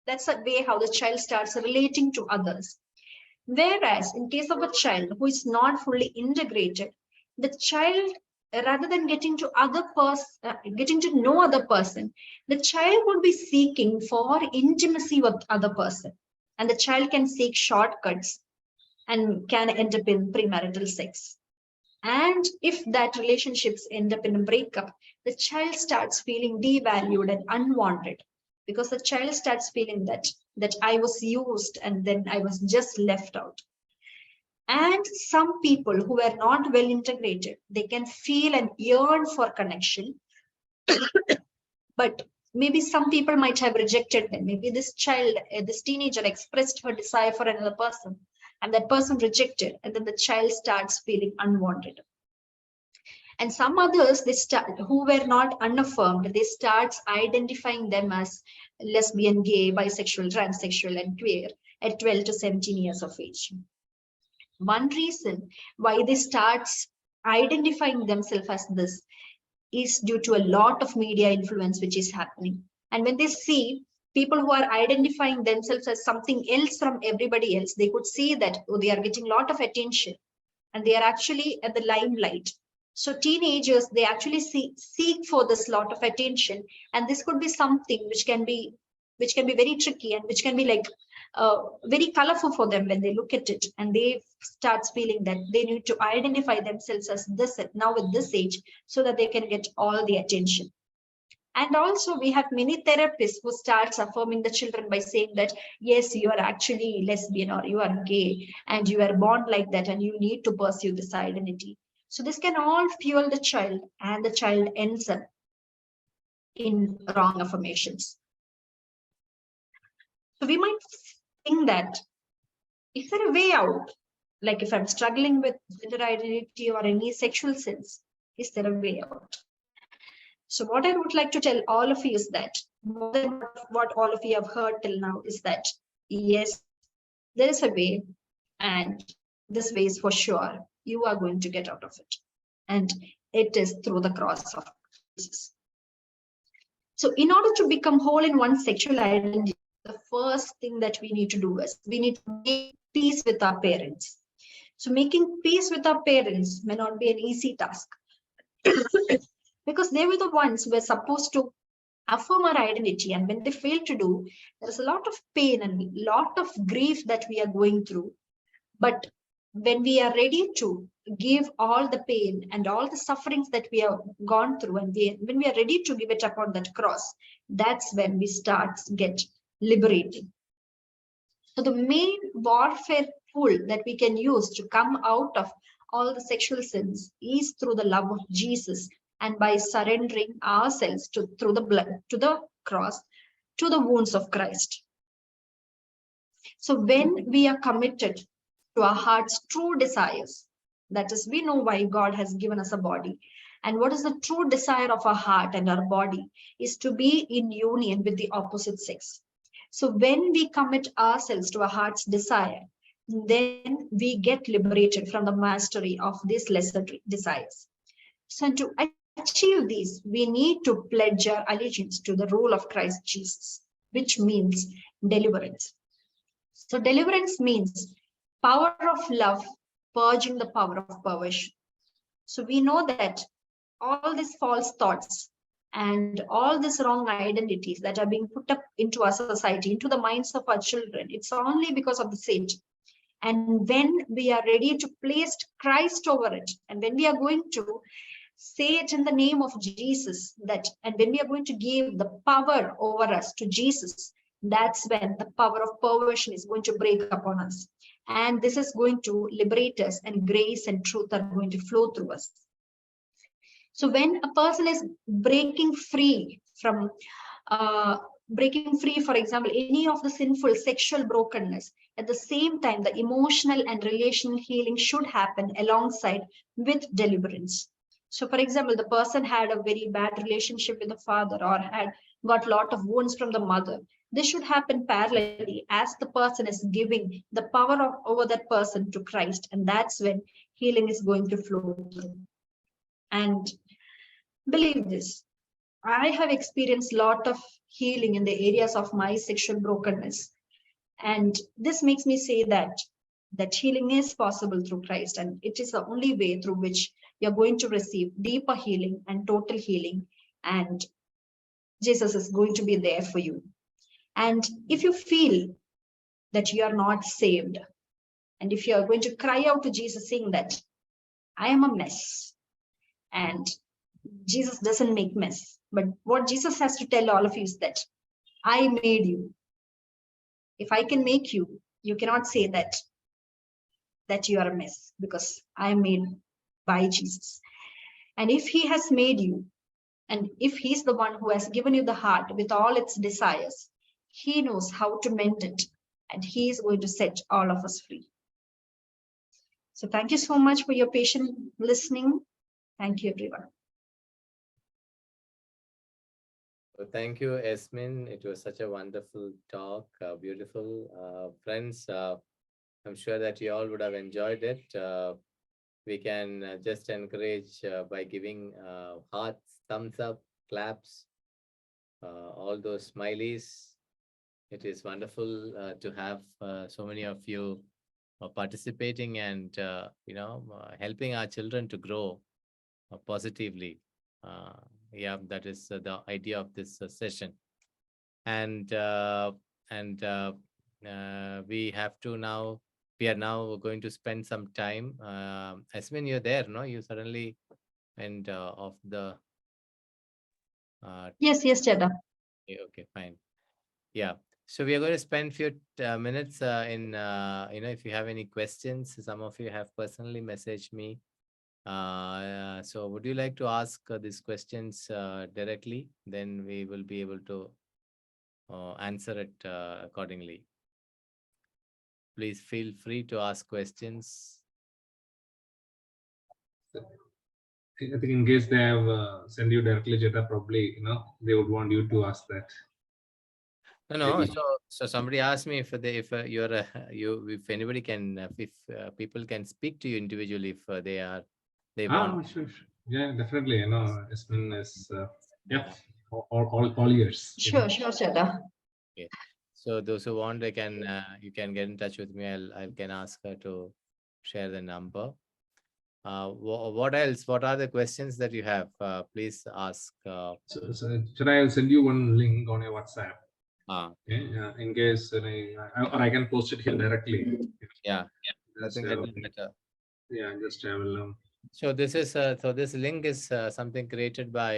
Speaker 1: That's the way how the child starts relating to others. Whereas in case of a child who is not fully integrated, the child, rather than getting to know other person, the child would be seeking for intimacy with other person, and the child can seek shortcuts and can end up in premarital sex. And if that relationships end up in a breakup, the child starts feeling devalued and unwanted, because the child starts feeling that I was used and then I was just left out. And some people who are not well integrated, they can feel and yearn for connection, but maybe some people might have rejected them. Maybe this child, this teenager expressed her desire for another person, and that person rejected, and then the child starts feeling unwanted. And some others, they start who were not unaffirmed, they start identifying them as lesbian, gay, bisexual, transsexual, and queer at 12 to 17 years of age. One reason why they start identifying themselves as this is due to a lot of media influence which is happening. And when they see people who are identifying themselves as something else from everybody else, they could see that they are getting a lot of attention and they are actually at the limelight. So teenagers, they actually seek for this lot of attention, and this could be something which can be very tricky and which can be like very colorful for them when they look at it, and they start feeling that they need to identify themselves as this now at this age so that they can get all the attention. And also we have many therapists who starts affirming the children by saying that, yes, you are actually lesbian or you are gay and you are born like that and you need to pursue this identity. So this can all fuel the child, and the child ends up in wrong affirmations. So we might think that, is there a way out? Like if I'm struggling with gender identity or any sexual sins, is there a way out? So what I would like to tell all of you is that, more than what all of you have heard till now, is that yes, there is a way, and this way is for sure. You are going to get out of it. And it is through the cross of Jesus. So in order to become whole in one's sexual identity, the first thing that we need to do is we need to make peace with our parents. So making peace with our parents may not be an easy task because they were the ones who were supposed to affirm our identity. And when they fail to do, there's a lot of pain and a lot of grief that we are going through. But when we are ready to give all the pain and all the sufferings that we have gone through, and when we are ready to give it upon that cross, that's when we start to get liberated. So the main warfare tool that we can use to come out of all the sexual sins is through the love of Jesus, and by surrendering ourselves through the blood, to the cross, to the wounds of Christ. So when we are committed to our heart's true desires, that is, we know why God has given us a body. And what is the true desire of our heart and our body is to be in union with the opposite sex. So when we commit ourselves to our heart's desire, then we get liberated from the mastery of these lesser desires. So to achieve these, we need to pledge our allegiance to the rule of Christ Jesus, which means deliverance. So deliverance means power of love purging the power of perversion. So we know that all these false thoughts and all these wrong identities that are being put up into our society, into the minds of our children, it's only because of the Satan. And when we are ready to place Christ over it, and when we are going to say it in the name of Jesus, and when we are going to give the power over us to Jesus, that's when the power of perversion is going to break upon us. And this is going to liberate us, and grace and truth are going to flow through us. So when a person is breaking free, for example, any of the sinful sexual brokenness, at the same time, the emotional and relational healing should happen alongside with deliverance. So for example, the person had a very bad relationship with the father, or had got lot of wounds from the mother. This should happen parallelly as the person is giving the power over that person to Christ, and that's when healing is going to flow through. And believe this, I have experienced a lot of healing in the areas of my sexual brokenness. And this makes me say that healing is possible through Christ, and it is the only way through which you're going to receive deeper healing and total healing, and Jesus is going to be there for you. And if you feel that you are not saved, and if you are going to cry out to Jesus saying that I am a mess, and Jesus doesn't make mess, but what Jesus has to tell all of you is that I made you. If I can make you, you cannot say that you are a mess, because I am made by Jesus. And if he has made you, and if he's the one who has given you the heart with all its desires, he knows how to mend it, and he is going to set all of us free. So thank you so much for your patient listening. Thank you, everyone.
Speaker 2: Thank you, Esmin. It was such a wonderful talk, beautiful. Friends, I'm sure that you all would have enjoyed it. We can just encourage by giving hearts, thumbs up, claps, all those smileys. It is wonderful to have so many of you participating and helping our children to grow positively. Yeah, that is the idea of this session. And we have to now. We are now going to spend some time. Asmin, you're there, no? You suddenly went off the.
Speaker 1: Yes, Cheda.
Speaker 2: Okay, fine. Yeah. So we are going to spend few minutes in, if you have any questions, some of you have personally messaged me. So would you like to ask these questions directly? Then we will be able to answer it accordingly. Please feel free to ask questions.
Speaker 3: I think in case they have sent you directly, Jeta, probably they would want you to ask that.
Speaker 2: No. So somebody asked me if you're if anybody can if people can speak to you individually if they want.
Speaker 3: Sure. Yeah, definitely. Esmin is all years.
Speaker 1: Sure, Cheda.
Speaker 2: Okay. So those who want, they can you can get in touch with me. I can ask her to share the number. What else? What are the questions that you have? Please ask.
Speaker 3: So should I send you one link on your WhatsApp?
Speaker 2: Okay,
Speaker 3: in case or I can post it here directly.
Speaker 2: Yeah. I think that is better.
Speaker 3: Yeah, just I will.
Speaker 2: So this is so this link is something created by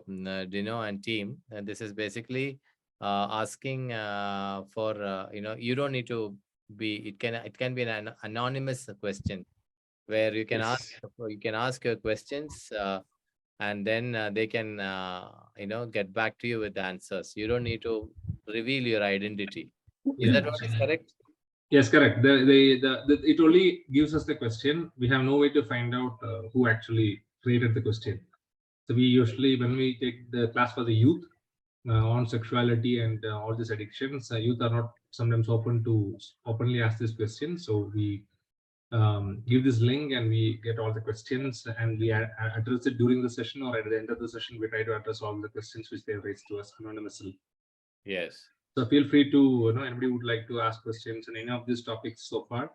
Speaker 2: Dino and team, and this is basically asking for you don't need to be. It can be an anonymous question where you can ask your questions and then they can get back to you with the answers. You don't need to reveal your identity. Is that what is correct?
Speaker 3: Yes, correct. It only gives us the question. We have no way to find out who actually created the question. So we usually, when we take the class for the youth on sexuality and all these addictions, youth are not sometimes open to openly ask this question. So we give this link and we get all the questions and we address it during the session, or at the end of the session we try to address all the questions which they have raised to us anonymously.
Speaker 2: Yes.
Speaker 3: So feel free to, anybody would like to ask questions on any of these topics so far,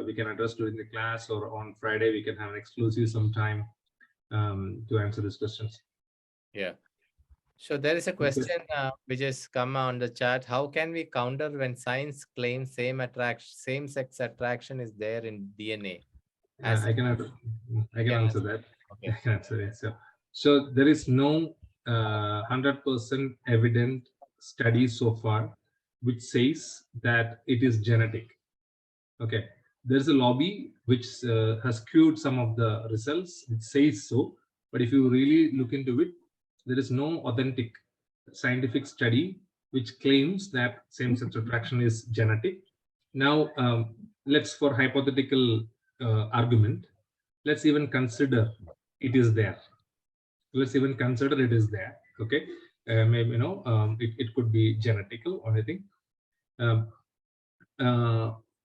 Speaker 3: we can address during the class, or on Friday we can have an exclusive sometime to answer these questions.
Speaker 2: Yeah. So there is a question which has come on the chat. How can we counter when science claims same-sex attraction is there in DNA?
Speaker 3: I can answer that.
Speaker 2: Okay.
Speaker 3: I can answer it. So there is no 100% evident study so far which says that it is genetic. Okay, there's a lobby which has skewed some of the results. It says so, but if you really look into it, there is no authentic scientific study which claims that same-sex attraction is genetic. Now, let's, for hypothetical argument, let's even consider it is there. Let's even consider it is there. Okay, maybe it could be genetical or anything. Um,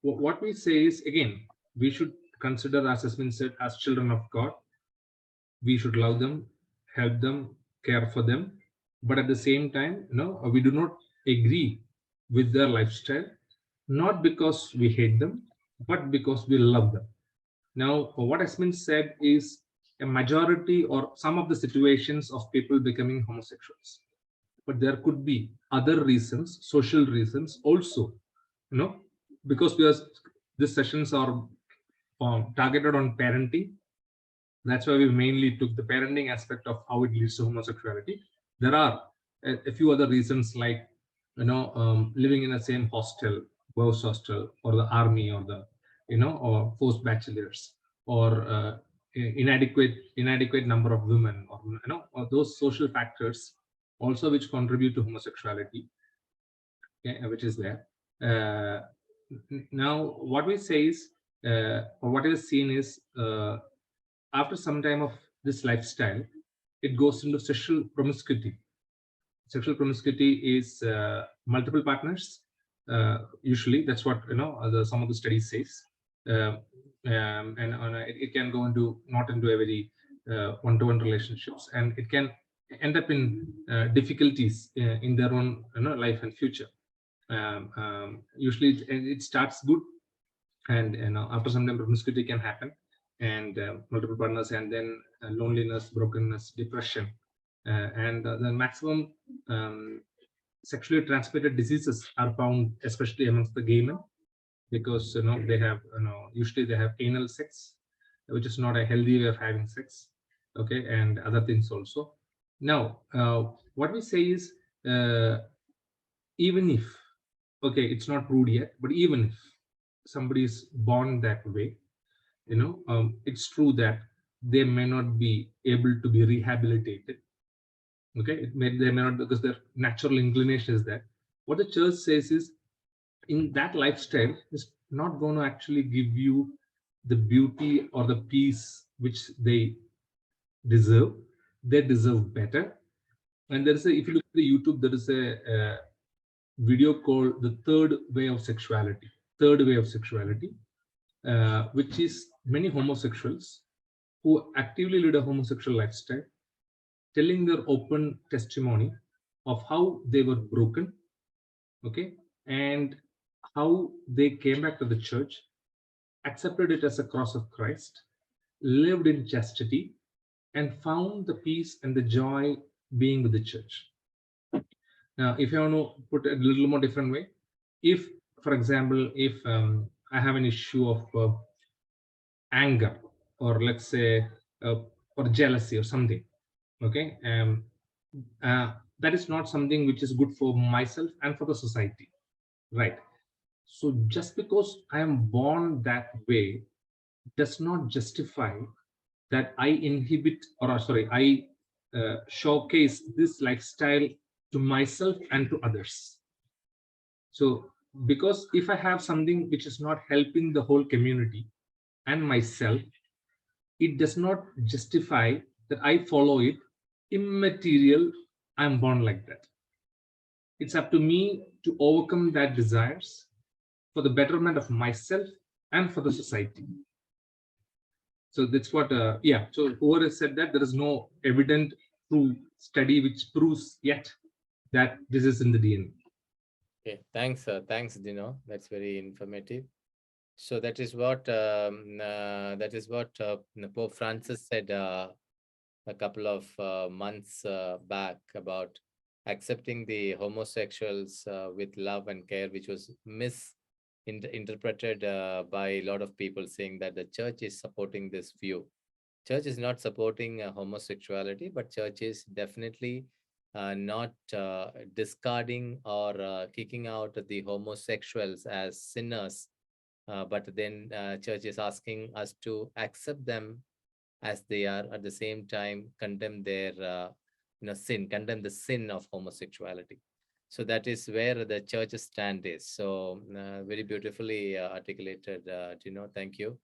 Speaker 3: what we say is, again, we should consider, as has been said, as children of God. We should love them, help them, care for them, but at the same time, we do not agree with their lifestyle, not because we hate them, but because we love them. Now, what has been said is a majority or some of the situations of people becoming homosexuals, but there could be other reasons, social reasons also, because these sessions are targeted on parenting. That's why we mainly took the parenting aspect of how it leads to homosexuality. There are a few other reasons, like living in the same hostel, boys hostel, or the army, or the or forced bachelors, or inadequate number of women, or or those social factors also which contribute to homosexuality, okay, which is there. Now, what we say is, or what is seen is, after some time of this lifestyle, it goes into sexual promiscuity. Sexual promiscuity is multiple partners. Usually, that's what some of the studies says, and it can go into not into a very one-to-one relationships, and it can end up in difficulties in their own life and future. Usually, it starts good, and after some time promiscuity can happen, and multiple partners, and then loneliness, brokenness, depression, and the maximum sexually transmitted diseases are found especially amongst the gay men, because they have usually they have anal sex, which is not a healthy way of having sex, okay, and other things also. Now, what we say is, even if, okay, it's not proved yet, but even if somebody is born that way, it's true that they may not be able to be rehabilitated, okay, they may not, because their natural inclination is that. What the church says is, in that lifestyle is not going to actually give you the beauty or the peace which they deserve. They deserve better. And there is a, if you look at the YouTube, there is a video called the third way of sexuality. Third way of sexuality, which is many homosexuals who actively lead a homosexual lifestyle, telling their open testimony of how they were broken, okay, and how they came back to the church, accepted it as a cross of Christ, lived in chastity, and found the peace and the joy being with the church. Now, if you want to put it a little more different way, if, for example, if I have an issue of anger, or let's say, or jealousy or something, okay, that is not something which is good for myself and for the society, right? So just because I am born that way does not justify that I inhibit, or sorry, I showcase this lifestyle to myself and to others. So, because if I have something which is not helping the whole community and myself, it does not justify that I follow it. Immaterial, I'm born like that. It's up to me to overcome that desires for the betterment of myself and for the society. So that's what, yeah. So whoever has said that, there is no evident true study which proves yet that this is in the DNA.
Speaker 2: Okay, thanks, Dino. That's very informative. So that is what Pope Francis said a couple of months back about accepting the homosexuals with love and care, which was misinterpreted by a lot of people, saying that the church is supporting this view. Church is not supporting homosexuality, but church is definitely not discarding or kicking out the homosexuals as sinners, but then church is asking us to accept them as they are, at the same time condemn their sin, condemn the sin of homosexuality. So that is where the church's stand is. So very beautifully articulated, Dino. Thank you.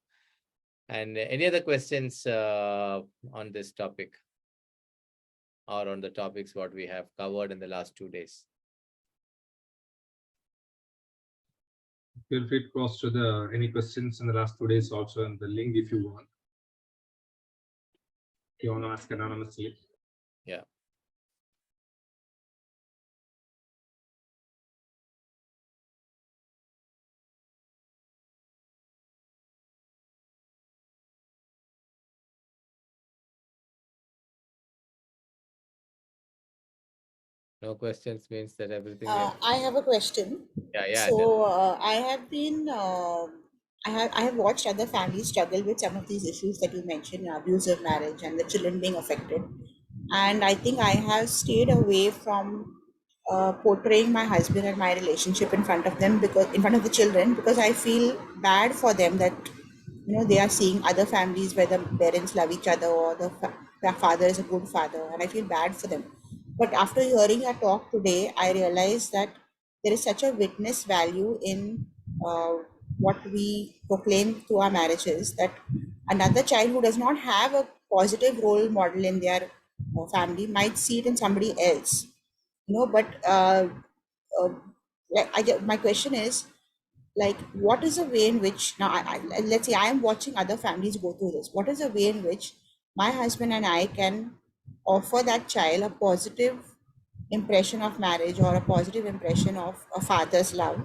Speaker 2: And any other questions on this topic? or on the topics what we have covered in the last 2 days.
Speaker 3: Feel free to cross to the any questions in the last 2 days also in the link if you want. If you want to ask anonymously.
Speaker 2: Yeah. No questions means that everything is.
Speaker 4: I have a question.
Speaker 2: Yeah.
Speaker 4: So I have been, I have watched other families struggle with some of these issues that you mentioned, abusive marriage and the children being affected. And I think I have stayed away from portraying my husband and my relationship in front of them, because in front of the children, because I feel bad for them that they are seeing other families where the parents love each other, or the father is a good father, and I feel bad for them. But after hearing your talk today, I realized that there is such a witness value in uh, what we proclaim through our marriages, that another child who does not have a positive role model in their family might see it in somebody else. But uh, my question is, like, what is a way in which now let's say I am watching other families go through this. What is a way in which my husband and I can offer that child a positive impression of marriage, or a positive impression of a father's love,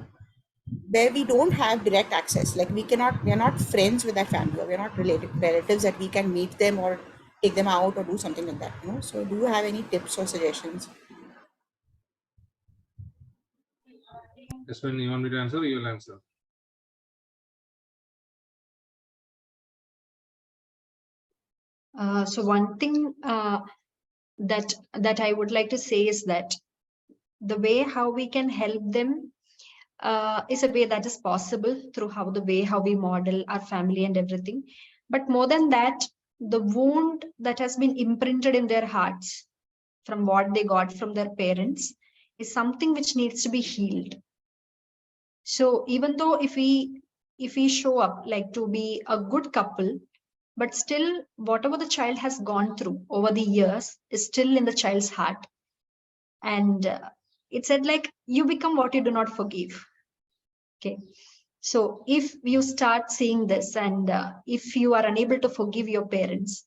Speaker 4: where we don't have direct access, like we're not friends with that family, or we're not related relatives that we can meet them or take them out or do something like that. So do you have any tips or suggestions?
Speaker 3: Just when you want me to answer, you will answer.
Speaker 1: So one thing that I would like to say is that the way how we can help them is a way that is possible through how we model our family and everything. But more than that, the wound that has been imprinted in their hearts from what they got from their parents is something which needs to be healed. So even though if we show up like to be a good couple, but still whatever the child has gone through over the years is still in the child's heart. And it said like, you become what you do not forgive. Okay. So if you start seeing this, and if you are unable to forgive your parents,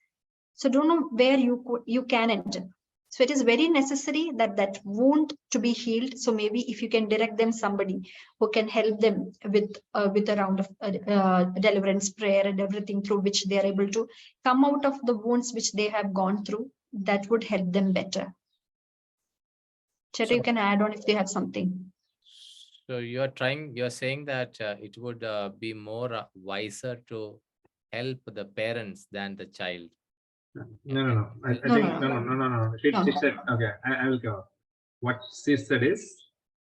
Speaker 1: so don't know where you can enter. So it is very necessary that wound to be healed. So maybe if you can direct them somebody who can help them with a round of deliverance prayer and everything, through which they are able to come out of the wounds which they have gone through, that would help them better. Cheta, you can add on if they have something.
Speaker 2: So you're saying that it would be more wiser to help the parents than the child.
Speaker 3: No. I think no. She said, okay, I will cover. What she said is,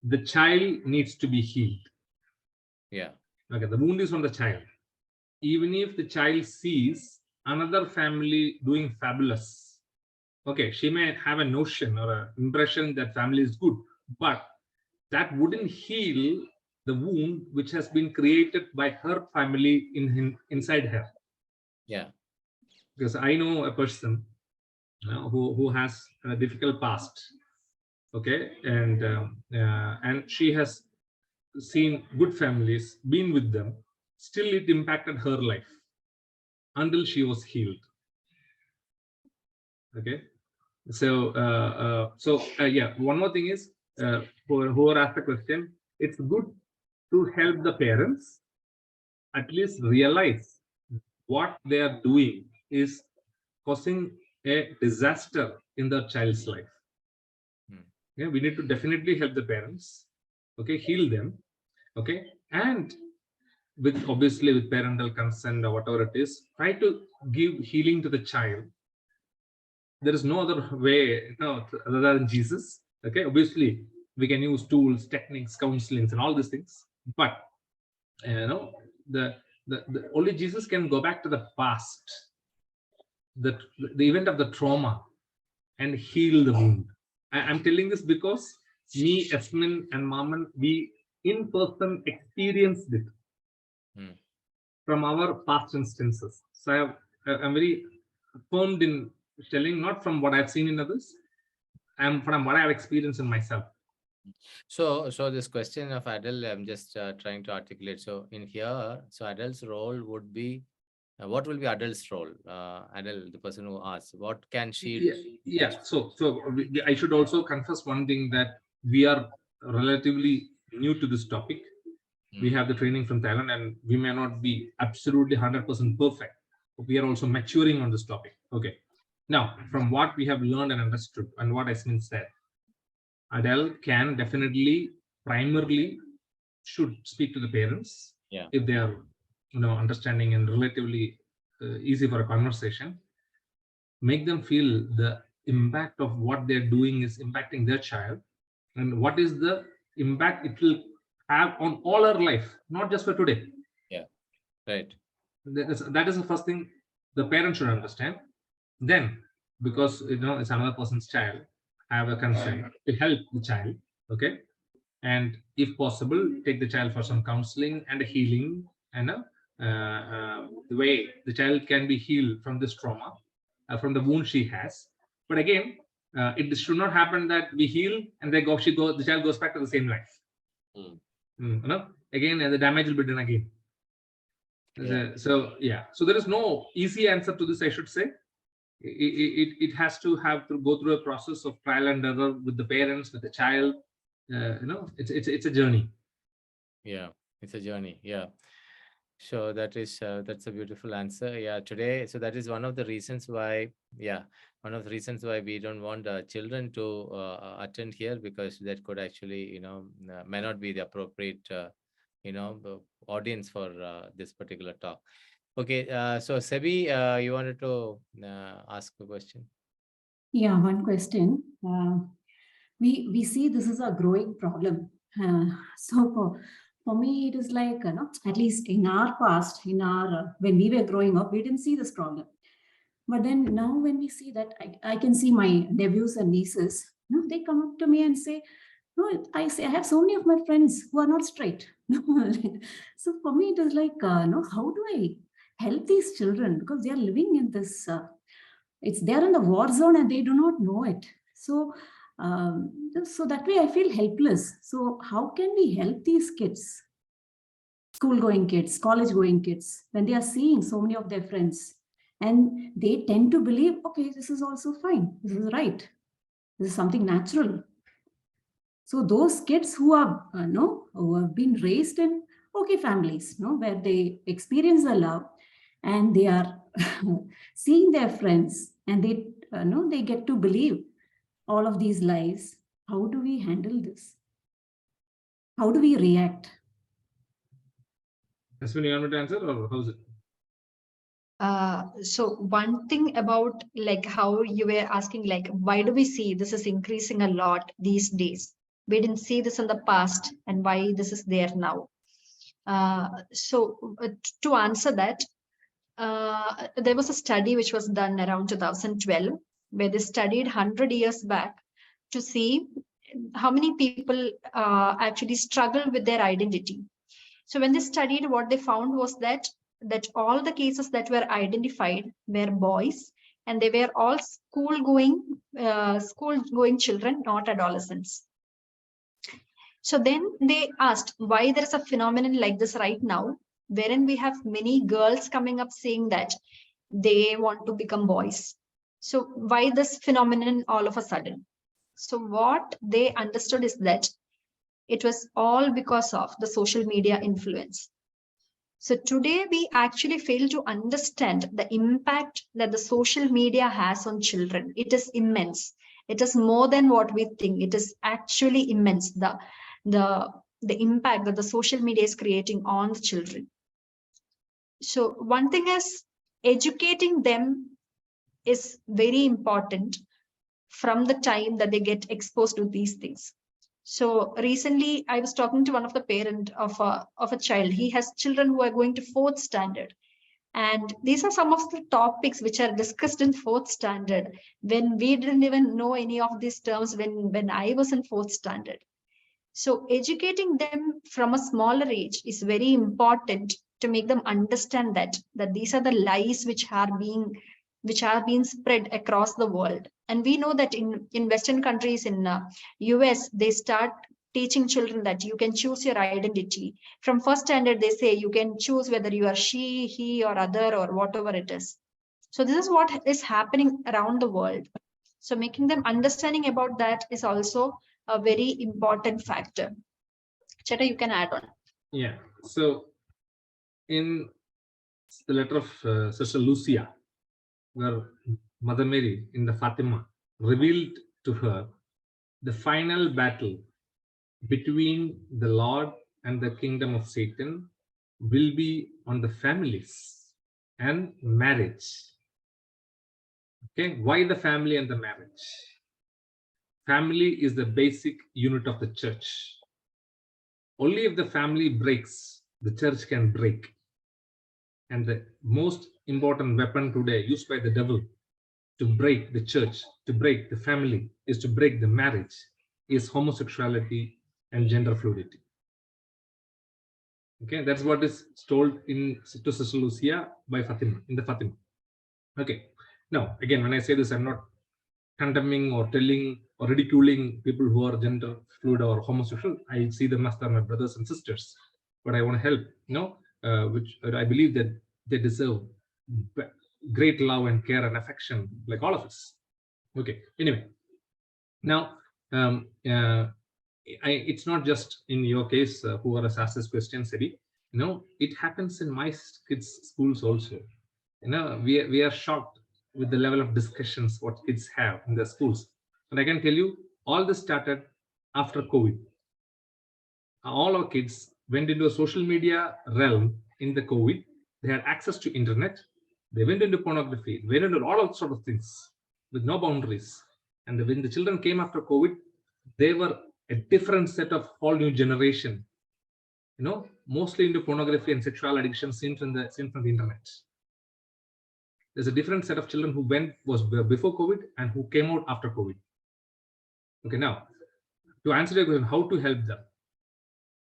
Speaker 3: the child needs to be healed.
Speaker 2: Yeah.
Speaker 3: Okay, the wound is on the child. Even if the child sees another family doing fabulous, okay, she may have a notion or an impression that family is good, but that wouldn't heal the wound which has been created by her family inside her.
Speaker 2: Yeah.
Speaker 3: Because I know a person who has a difficult past, okay, and she has seen good families, been with them, still it impacted her life until she was healed. Okay, so yeah, one more thing is, whoever asked the question, it's good to help the parents at least realize what they are doing is causing a disaster in the child's life. Yeah, we need to definitely help the parents, okay, heal them, okay, and with obviously with parental consent or whatever it is, try to give healing to the child. There is no other way, other than Jesus. Okay, obviously we can use tools, techniques, counselings, and all these things, but the only Jesus can go back to the past, the event of the trauma, and heal the wound. I'm telling this because me, Esmin, and Maman, we in person experienced it from our past instances. So I'm very affirmed in telling, not from what I've seen in others, from what I've experienced in myself.
Speaker 2: So this question of adult, I'm just trying to articulate. So in here, so adult's role would be, what will be adult's role? Adult, the person who asks, what can she do?
Speaker 3: Yeah. So I should also confess one thing, that we are relatively new to this topic. We have the training from Thailand, and we may not be absolutely 100% perfect. But we are also maturing on this topic. Okay. Now, from what we have learned and understood, and what Asmin said, adult can definitely, primarily, should speak to the parents.
Speaker 2: Yeah.
Speaker 3: If they are, understanding and relatively easy for a conversation. Make them feel the impact of what they're doing is impacting their child, and what is the impact it will have on all our life, not just for today.
Speaker 2: Yeah. Right.
Speaker 3: That is the first thing the parent should understand. Then, because it's another person's child, have a concern to help the child. Okay. And if possible, take the child for some counseling and healing, and the way the child can be healed from this trauma, from the wound she has. But again, it should not happen that we heal and the child goes back to the same life. Again, the damage will be done again.
Speaker 2: Yeah.
Speaker 3: So there is no easy answer to this, I should say. It has to go through a process of trial and error with the parents, with the child. It's a journey.
Speaker 2: Yeah, it's a journey. Yeah. So that's a beautiful answer. Yeah, today, so that is one of the reasons why, we don't want children to attend here, because that could actually, may not be the appropriate, the audience for this particular talk. Okay, so Sebi, you wanted to ask a question?
Speaker 5: Yeah, one question. We see this is a growing problem. So for me, it is like, at least in our past, when we were growing up, we didn't see this problem. But then now when we see that, I can see my nephews and nieces, they come up to me and say, no, I have so many of my friends who are not straight. So for me, it is like, how do I help these children? Because they are living in this, they're in the war zone and they do not know it. So that way I feel helpless. So how can we help these kids, school-going kids, college-going kids, when they are seeing so many of their friends and they tend to believe, okay, this is also fine, this is right, this is something natural. So those kids who are, who have been raised in okay families, where they experience the love and they are seeing their friends and they get to believe all of these lies. How do we handle this? How do we react?
Speaker 3: Asmin, you want to answer, or how's it?
Speaker 1: So one thing about like how you were asking, like, why do we see this is increasing a lot these days? We didn't see this in the past, and why this is there now. To answer that, there was a study which was done around 2012, where they studied 100 years back to see how many people actually struggle with their identity. So when they studied, what they found was that all the cases that were identified were boys, and they were all school-going children, not adolescents. So then they asked why there is a phenomenon like this right now, wherein we have many girls coming up saying that they want to become boys. So why this phenomenon all of a sudden? So what they understood is that it was all because of the social media influence. So today we actually fail to understand the impact that the social media has on children. It is immense. It is more than what we think. It is actually immense, the impact that the social media is creating on the children. So one thing is educating them is very important from the time that they get exposed to these things. So recently I was talking to one of the parent of a child. He has children who are going to 4th standard. And these are some of the topics which are discussed in 4th standard, when we didn't even know any of these terms when I was in 4th standard. So educating them from a smaller age is very important to make them understand that these are the lies which are being which are being spread across the world. And we know that in Western countries, in US, they start teaching children that you can choose your identity. From first standard, they say you can choose whether you are she, he, or other, or whatever it is. So this is what is happening around the world. So making them understanding about that is also a very important factor. Cheta, you can add on.
Speaker 3: Yeah. So in the letter of Sister Lucia, where Mother Mary in the Fatima revealed to her the final battle between the Lord and the kingdom of Satan will be on the families and marriage. Okay, why the family and the marriage? Family is the basic unit of the church. Only if the family breaks, the church can break. And the most important weapon today used by the devil to break the church, to break the family, is to break the marriage, is homosexuality and gender fluidity. Okay, that's what is told in to Sister Lucia by Fatima, in the Fatima. Okay, now again, when I say this, I'm not condemning or telling or ridiculing people who are gender fluid or homosexual. I see them as my brothers and sisters, but I want to help, which I believe that they deserve great love and care and affection, like all of us. Okay, anyway, now it's not just in your case who are asked this question, Siri. It happens in my kids' schools also. We are shocked with the level of discussions what kids have in their schools. And I can tell you, all this started after COVID. All our kids went into a social media realm in the COVID. They had access to internet. They went into pornography, went into all sort of things with no boundaries. And when the children came after COVID, they were a different set of whole new generation. Mostly into pornography and sexual addiction seen from the internet. There's a different set of children who was before COVID and who came out after COVID. Okay, now to answer your question, how to help them?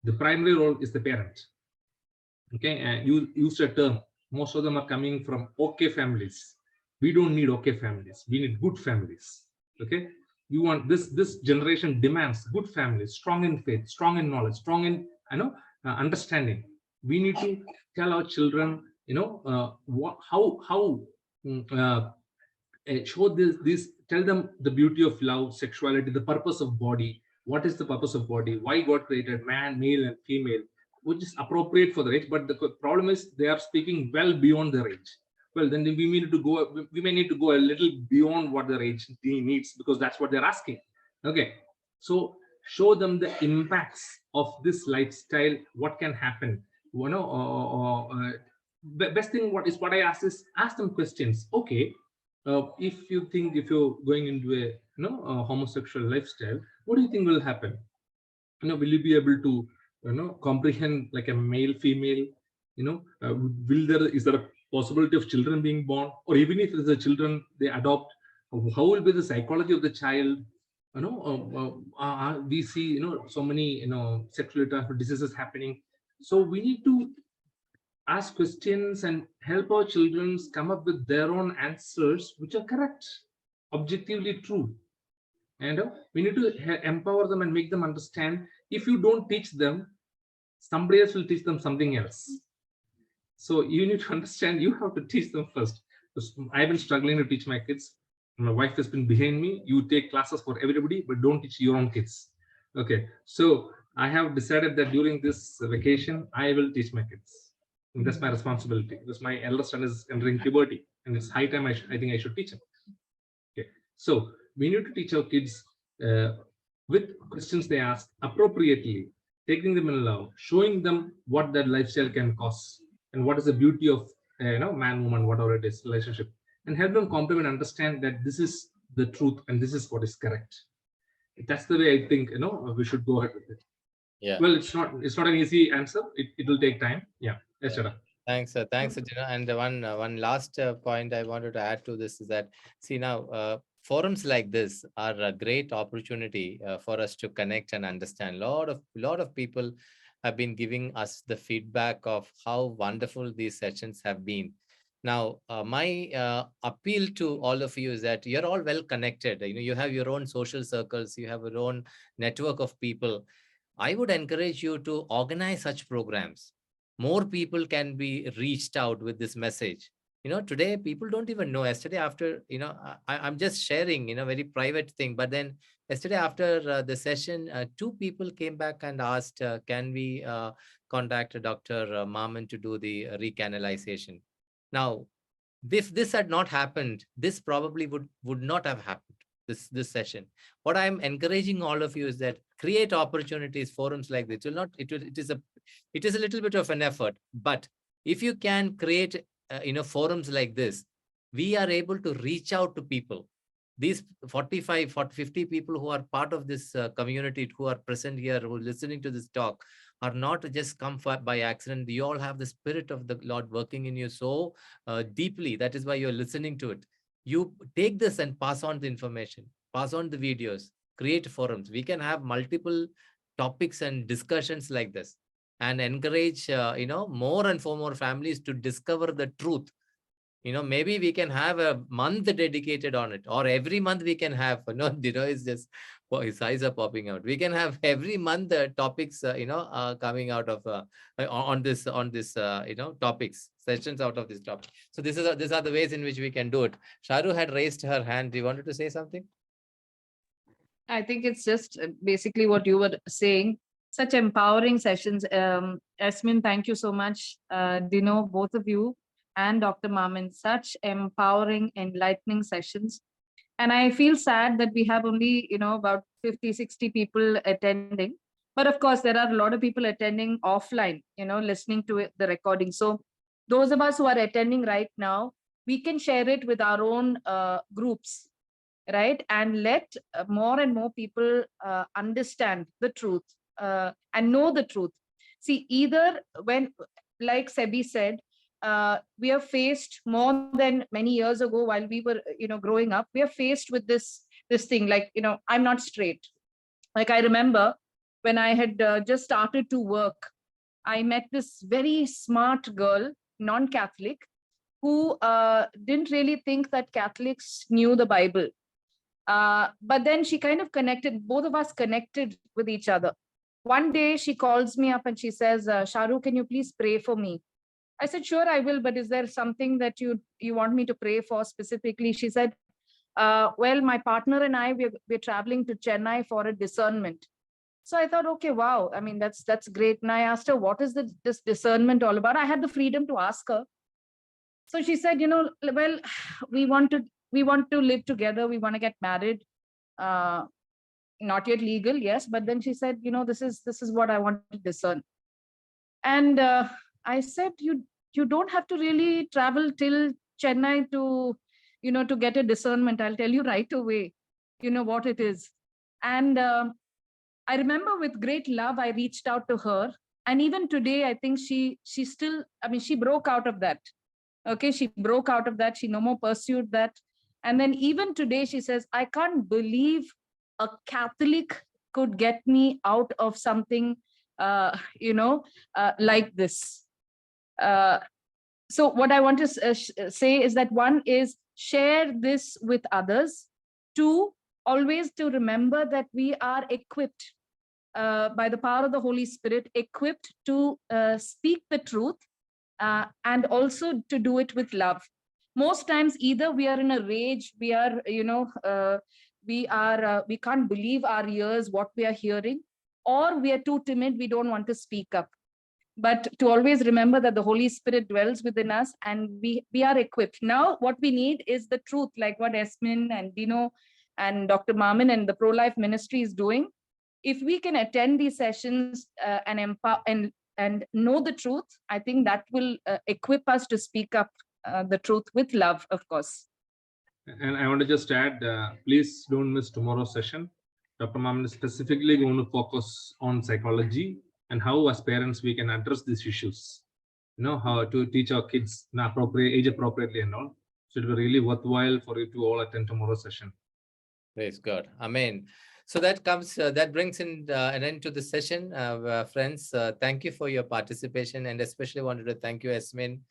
Speaker 3: The primary role is the parent. Okay, and you used a term. Most of them are coming from okay families. We don't need okay families. We need good families. Okay, you want this generation demands good families, strong in faith, strong in knowledge, strong in understanding. We need to tell our children, show this, tell them the beauty of love, sexuality, the purpose of body. What is the purpose of body? Why God created man, male and female, which is appropriate for their age. But the problem is they are speaking well beyond their age. Well, then we may need to go a little beyond what their age needs, because that's what they're asking. Okay, so show them the impacts of this lifestyle, what can happen. Best thing what I ask is, ask them questions. Okay, if you're going into a homosexual lifestyle, what do you think will happen? Will you be able to comprehend like a male female? Is there a possibility of children being born? Or even if there's a children they adopt, how will be the psychology of the child? We see so many sexually transmitted diseases happening. So we need to ask questions and help our children come up with their own answers, which are correct, objectively true. And we need to empower them and make them understand. If you don't teach them, somebody else will teach them something else. So you need to understand, you have to teach them first. I've been struggling to teach my kids. My wife has been behind me. You take classes for everybody, but don't teach your own kids. Okay, so I have decided that during this vacation, I will teach my kids. And that's my responsibility, because my eldest son is entering puberty, and it's high time I think I should teach him. Okay, so we need to teach our kids with questions they ask appropriately, taking them in love, showing them what that lifestyle can cause and what is the beauty of man, woman, whatever it is, relationship, and help them complement, understand that this is the truth and this is what is correct. That's the way I think we should go ahead with it.
Speaker 2: Yeah.
Speaker 3: Well, it's not an easy answer. It will take time. Yeah. Yes, Shara.
Speaker 2: Thanks, Sajjana. And one last point I wanted to add to this is that, see, now forums like this are a great opportunity for us to connect and understand. Lot of people have been giving us the feedback of how wonderful these sessions have been. Now, my appeal to all of you is that you're all well connected. You have your own social circles, you have your own network of people. I would encourage you to organize such programs. More people can be reached out with this message. Today people don't even know. Yesterday, after, I'm just sharing, very private thing. But then yesterday after the session, two people came back and asked, can we contact Dr. Maman to do the recanalization? Now, if this had not happened, this probably would not have happened, this session. What I'm encouraging all of you is that create opportunities, forums like this. It is a little bit of an effort, but if you can create forums like this, we are able to reach out to people. These 50 people who are part of this community, who are present here, who are listening to this talk, are not just come by accident. You all have the Spirit of the Lord working in you so deeply. That is why you're listening to it. You take this and pass on the information, pass on the videos, create forums. We can have multiple topics and discussions like this, and encourage more and more families to discover the truth. Maybe we can have a month dedicated on it, or every month we can have, it's just, his eyes are popping out. We can have every month topics, coming out of on this topics, sessions out of this topic. So these are the ways in which we can do it. Sharu had raised her hand. Do you wanted to say something?
Speaker 6: I think it's just basically what you were saying. Such empowering sessions. Yasmin, thank you so much. Dino, both of you, and Dr. Maman, such empowering, enlightening sessions. And I feel sad that we have only, about 50, 60 people attending. But of course, there are a lot of people attending offline, listening to the recording. So those of us who are attending right now, we can share it with our own groups, right? And let more and more people understand the truth and know the truth. See, either when, like Sebi said, we are faced more than many years ago while we were, growing up, we are faced with this thing, like, I'm not straight. Like, I remember when I had just started to work, I met this very smart girl, non-Catholic, who didn't really think that Catholics knew the Bible. But then she kind of connected, both of us connected with each other. One day she calls me up and she says, Sharu, can you please pray for me? I said, sure, I will. But is there something that you want me to pray for specifically? She said, well, my partner and I, we're traveling to Chennai for a discernment. So I thought, okay, wow. I mean, that's great. And I asked her, what is this discernment all about? I had the freedom to ask her. So she said, well, we want to live together. We want to get married. Not yet legal, yes. But then she said, this is what I want to discern. And I said, you don't have to really travel till Chennai to get a discernment. I'll tell you right away, what it is. And I remember with great love, I reached out to her. And even today, I think she still, she broke out of that. Okay, she broke out of that. She no more pursued that. And then even today, she says, I can't believe a Catholic could get me out of something, like this. So what I want to say is that, one is share this with others. Two, always to remember that we are equipped by the power of the Holy Spirit, equipped to speak the truth and also to do it with love. Most times, either we are in a rage, we are, we can't believe our ears, what we are hearing, or we are too timid, we don't want to speak up. But to always remember that the Holy Spirit dwells within us and we are equipped. Now, what we need is the truth, like what Yasmin and Dino and Dr. Maman and the Pro-Life Ministry is doing. If we can attend these sessions and empower and know the truth, I think that will equip us to speak up the truth with love, of course.
Speaker 3: And I want to just add, please don't miss tomorrow's session. Dr. Maman is specifically going to focus on psychology and how as parents we can address these issues. How to teach our kids in age appropriately and all. So it will be really worthwhile for you to all attend tomorrow's session.
Speaker 2: Praise God. Amen. So that brings in an end to the session. Friends, thank you for your participation, and especially wanted to thank you, Yasmin,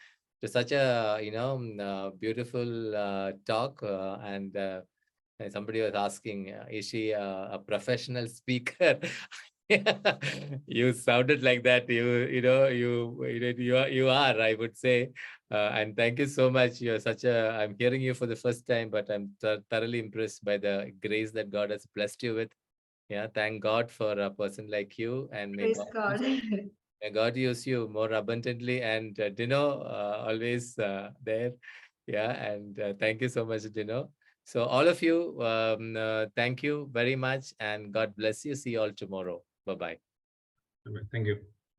Speaker 2: to such a beautiful talk. And somebody was asking, is she a professional speaker? You sounded like that. You are, I would say. And thank you so much. You're such a. I'm hearing you for the first time, but I'm thoroughly impressed by the grace that God has blessed you with. Yeah, thank God for a person like you, and
Speaker 1: Praise God.
Speaker 2: may God use you more abundantly. And Dino, always there. Yeah, and thank you so much, Dino. So all of you, thank you very much, and God bless you. See you all tomorrow. Bye bye.
Speaker 3: Thank you.